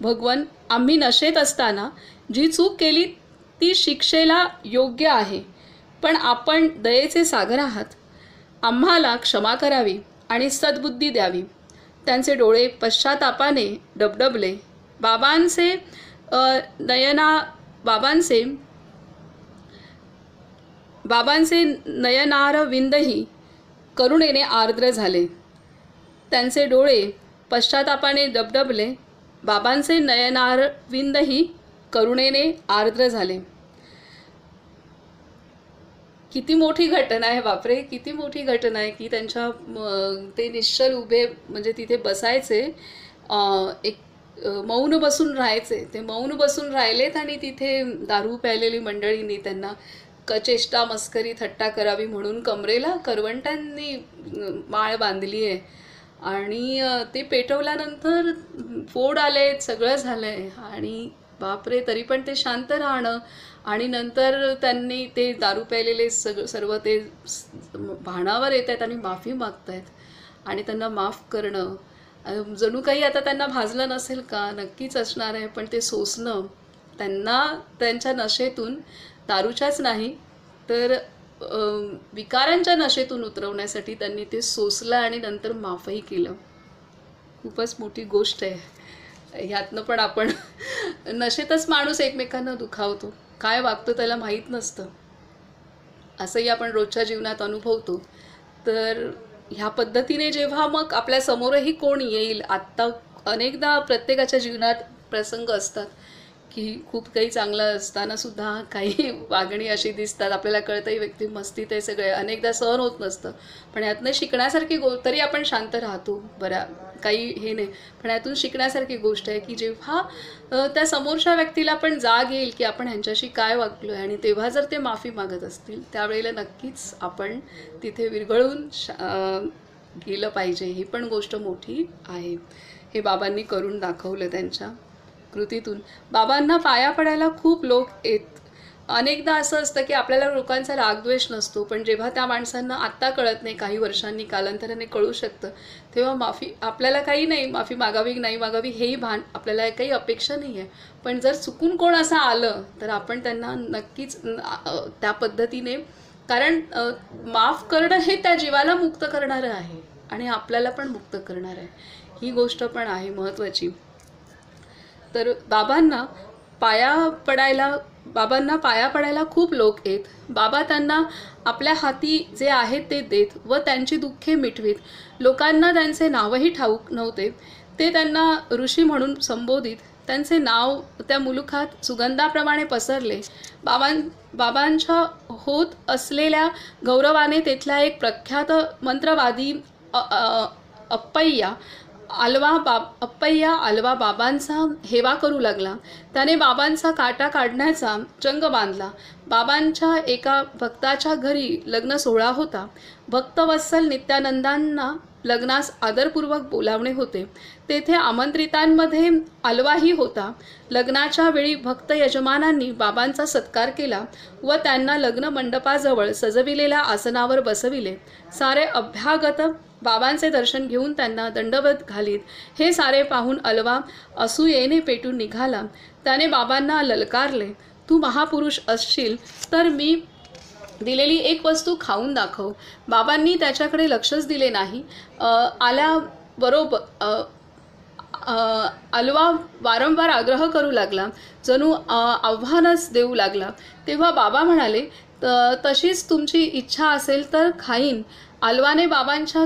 भगवन, आम्ही नशेत असताना जी चूक केली ती शिक्षेला योग्य आहे, पण आपण दयेचे सागर आहात. आम्हाला क्षमा करावी आणि सद्बुद्धी द्यावी. त्यांचे डोळे पश्चातापाने डबडबले. बाबांचे नयनारविंदही करुणेने आर्द्र झाले. त्यांचे डोळे पश्चातापाने डबडबले. बाबांचे नयनारविंदही करुणेने आर्द्र झाले. किती मोठी घटना आहे, बापरे, किती मोठी घटना आहे की त्यांच्या ते निश्चल उभे म्हणजे तिथे बसायचे, एक मौन बसून राहायचे. ते मौन बसून राहिलेत आणि तिथे दारू प्यायलेली मंडळींनी त्यांना चेष्टा मस्करी थट्टा करावी म्हणून कमरेला करवंटांनी माळ बांधली आहे आणि ते पेटवल्यानंतर फोड आले, सगळं झालं आहे आणि बापरे, तरी पण ते शांत राहणं. आणि नंतर त्यांनी ते दारू प्यायलेले सर्व ते भानावर येत आहेत आणि माफी मागत आहेत आणि त्यांना माफ करणं जणू काही आता त्यांना भाजलं नसेल का, नक्कीच असणार आहे. पण ते सोसणं त्यांना त्यांच्या नशेतून, दारूच्याच नाही तर विकारांच्या नशेतून उतरवण्यासाठी त्यांनी ते सोसलं आणि नंतर माफही केलं. खूपच मोठी गोष्ट आहे. ह्यातनं पण आपण नशेतच माणूस एकमेकांना दुखावतो, काय वागतो त्याला माहीत नसतं, असंही आपण रोजच्या जीवनात अनुभवतो. तर ह्या पद्धतीने जेव्हा मग आपल्या समोरही कोण येईल, आत्ता अनेकदा प्रत्येकाच्या जीवनात प्रसंग असतात की खूप काही चांगलं असतानासुद्धा काही वागणी अशी दिसतात, आपल्याला कळतंही व्यक्ती मस्तीत आहे, सगळे अनेकदा सहन होत नसतं. पण यातनं शिकण्यासारखी तरी आपण शांत राहतो, काही हे नाही, पण यातून शिकण्यासारखी गोष्ट आहे की जेव्हा त्या समोरच्या व्यक्तीला पण जाग येईल की आपण ह्यांच्याशी काय वागलो आहे आणि तेव्हा जर ते माफी मागत असतील त्यावेळेला नक्कीच आपण तिथे विरघळून गेलं पाहिजे. ही पण गोष्ट मोठी आहे. हे बाबांनी करून दाखवलं त्यांच्या कृतीतून. बाबांना पाया पडायला खूप लोक येत. अनेकदा असं असतं की आपल्याला लोकांचा रागद्वेष नसतो, पण जेव्हा त्या माणसांना आत्ता कळत नाही, काही वर्षांनी कालांतराने कळू शकतं, तेव्हा माफी आपल्याला काही नाही, माफी मागावी नाही मागावी हेही भान, आपल्याला काही अपेक्षा नाही आहे. पण जर चुकून कोण असं आलं तर आपण त्यांना नक्कीच त्या पद्धतीने, कारण माफ करणं हे त्या जीवाला मुक्त करणारं आहे आणि आपल्याला पण मुक्त करणार आहे. ही गोष्ट पण आहे महत्त्वाची. तर बाबांना पाया पडायला खूप लोक येत. बाबा त्यांना आपल्या हाती जे आहेत ते देत व त्यांची दुःखे मिटवीत. लोकांना त्यांचे नावही ठाऊक नव्हते, ते त्यांना ऋषी म्हणून संबोधित. त्यांचे नाव त्या मुलुखात सुगंधाप्रमाणे पसरले. बाबांच्या होत असलेल्या गौरवाने तेथला एक प्रख्यात मंत्रवादी अप्पय्या आलवा बाबांचा हेवा करू लागला. त्याने बाबांचा काटा काढण्याचा चंग बांधला. बाबांच्या एका भक्ताच्या घरी लग्न सोहळा होता. भक्तवत्सल नित्यानंदांना लग्नास आदरपूर्वक बोलावणे होते. तेथे आमंत्रितांमध्ये अलवाही होता. लग्नाच्या वेळी भक्त यजमानांनी बाबांचा सत्कार केला व त्यांना लग्न मंडपाजवळ सजविलेल्या आसनावर बसविले. सारे अभ्यागत बाबांचे दर्शन घेऊन त्यांना दंडवत घालीत. हे सारे पाहून अलवा असूयेने पेटून निघाला. त्याने बाबांना ललकारले, तू महापुरुष असशील तर मी दिलेली एक वस्तू खाऊन दाखव. बाबांनी त्याच्याकडे लक्षच दिले नाही. आल्याबरोबर अलवा वारंवार आग्रह करू लागला, जणू आव्हानच देऊ लागला. तेव्हा बाबा म्हणाले, तशीच तुमची इच्छा असेल तर खाईन. अलवाने बाबांच्या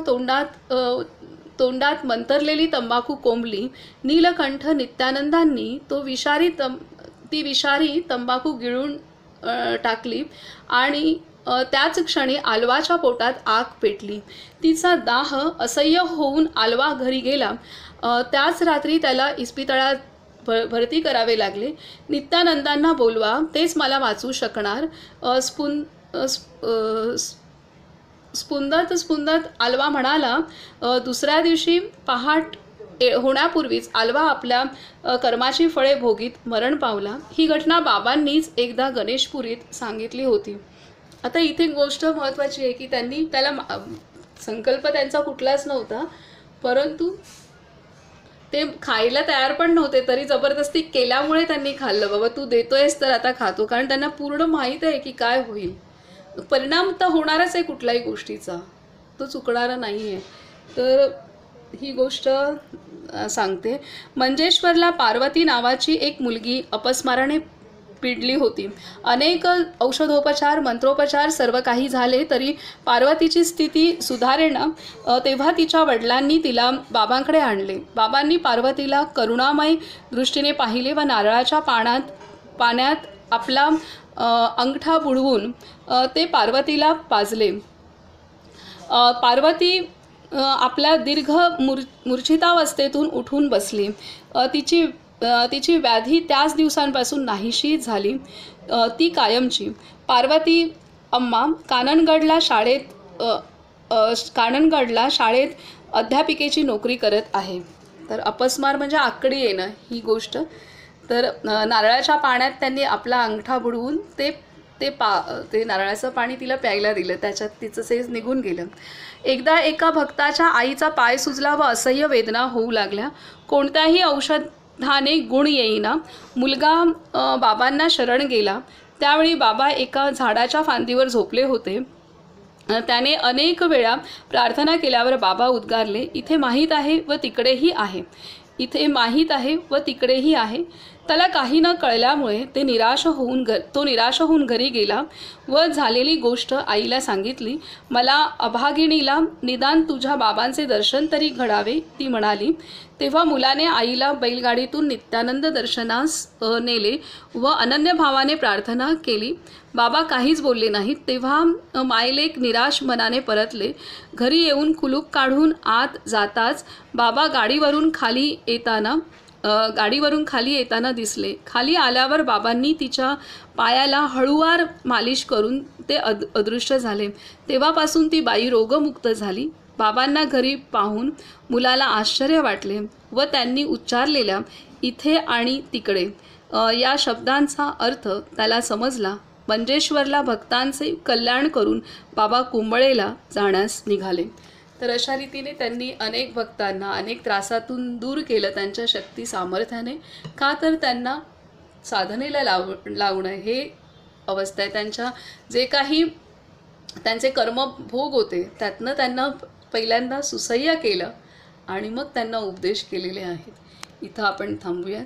तोंडात मंतरलेली तंबाखू कोंबली. नीलकंठ नित्यानंदांनी ती विषारी तंबाखू गिळून टाकली आणि त्याच क्षणी अलवाच्या पोटात आग पेटली. तिचा दाह असह्य होऊन अलवा घरी गेला. त्याच रात्री त्याला इस्पितळात भरती करावे लागले. नित्यानंदांना बोलवा, तेच मला वाचू शकणार. स्पुंदत अलवा म्हणाला. दुसऱ्या दिवशी पहाट होण्यापूर्वीच अलवा आपल्या कर्माची फळे भोगीत मरण पावला. ही घटना बाबांनीच एकदा गणेशपुरीत सांगितली होती. आता इथे गोष्ट महत्त्वाची आहे की त्याला संकल्प त्यांचा कुठलाच नव्हता, परंतु ते खायला तयार पण नव्हते, तरी जबरदस्ती केल्यामुळे त्यांनी खाल्लं. बाबा तू देतोयस तर आता खातो, कारण त्यांना पूर्ण माहीत आहे की काय होईल. परिणाम तर होणारच आहे कुठल्याही गोष्टीचा, तो चुकणारा नाही आहे. तर ही गोष्ट सांगते. मंजेश्वरला पार्वती नावाची एक मुलगी अपस्माराने पिडली होती. अनेक औषधोपचार मंत्रोपचार सर्व काही झाले तरी पार्वतीची स्थिती सुधारेना. तेव्हा तिच्या वडिलांनी तिला बाबांकडे आणले. बाबांनी पार्वतीला करुणामय दृष्टीने पाहिले व नारळाच्या पाण्यात आपला अंगठा बुडवून ते पार्वतीला पाजले. पार्वती आपल्या दीर्घ मूर्छितावस्थेतून उठून बसली. तिची व्याधी त्याच दिवसांपासून नाहीशी झाली, ती कायमची. पार्वती अम्मा काननगडला शाळेत अध्यापिकेची नोकरी करत आहे. तर अपस्मार म्हणजे आकडी येणं ही गोष्ट. तर नारळाच्या पाण्यात त्यांनी आपला अंगठा बुडवून ते नारळाचं पाणी तिला प्यायला दिलं. त्याच्यात तिचं सेज निघून गेलं. एकदा एका भक्ताच्या आईचा पाय सुजला व असह्य वेदना होऊ लागल्या. कोणत्याही औषधाने गुण येईना. मुलगा बाबांना शरण गेला. त्यावेळी बाबा एका झाडाच्या फांदीवर झोपले होते. त्याने अनेक वेळा प्रार्थना केल्यावर बाबा उद्गारले, इथे माहीत आहे व तिकडेही आहे, इथे माहीत आहे व तिकडेही आहे. त्याला काही न कळल्यामुळे तो निराश होऊन घरी गेला व झालेली गोष्ट आईला सांगितली. मला अभागिणीला निदान तुझ्या बाबांचे दर्शन तरी घडावे, ती म्हणाली. तेव्हा मुलाने आईला बैलगाडीतून नित्यानंद दर्शनास नेले व अनन्य भावाने प्रार्थना केली. बाबा काहीच बोलले नाहीत. तेव्हा मायलेक निराश मनाने परतले. घरी येऊन कुलूप काढून आत जाताच बाबा गाडीवरून खाली येताना दिसले. खाली आल्यावर बाबांनी तिच्या पायाला हळूवार मालिश करून ते अदृश्य झाले. तेव्हापासून ती बाई रोगमुक्त झाली. बाबांना घरी पाहून मुलाला आश्चर्य वाटले व त्यांनी उच्चारलेल्या इथे आणि तिकडे या शब्दांचा अर्थ त्याला समजला. मंजेश्वरला भक्तांचे कल्याण करून बाबा कुंबळेला जाण्यास निघाले. तर अशा रीतीने त्यांनी अनेक भक्तांना अनेक त्रासातून दूर केलं त्यांच्या शक्ती सामर्थ्याने. का तर त्यांना साधनेला लावणं हे अवस्था आहे. त्यांच्या जे काही त्यांचे कर्मभोग होते त्यातनं त्यांना पहिल्यांदा सुसह्य केलं आणि मग त्यांना उपदेश केलेले आहेत. इथं आपण थांबूयात.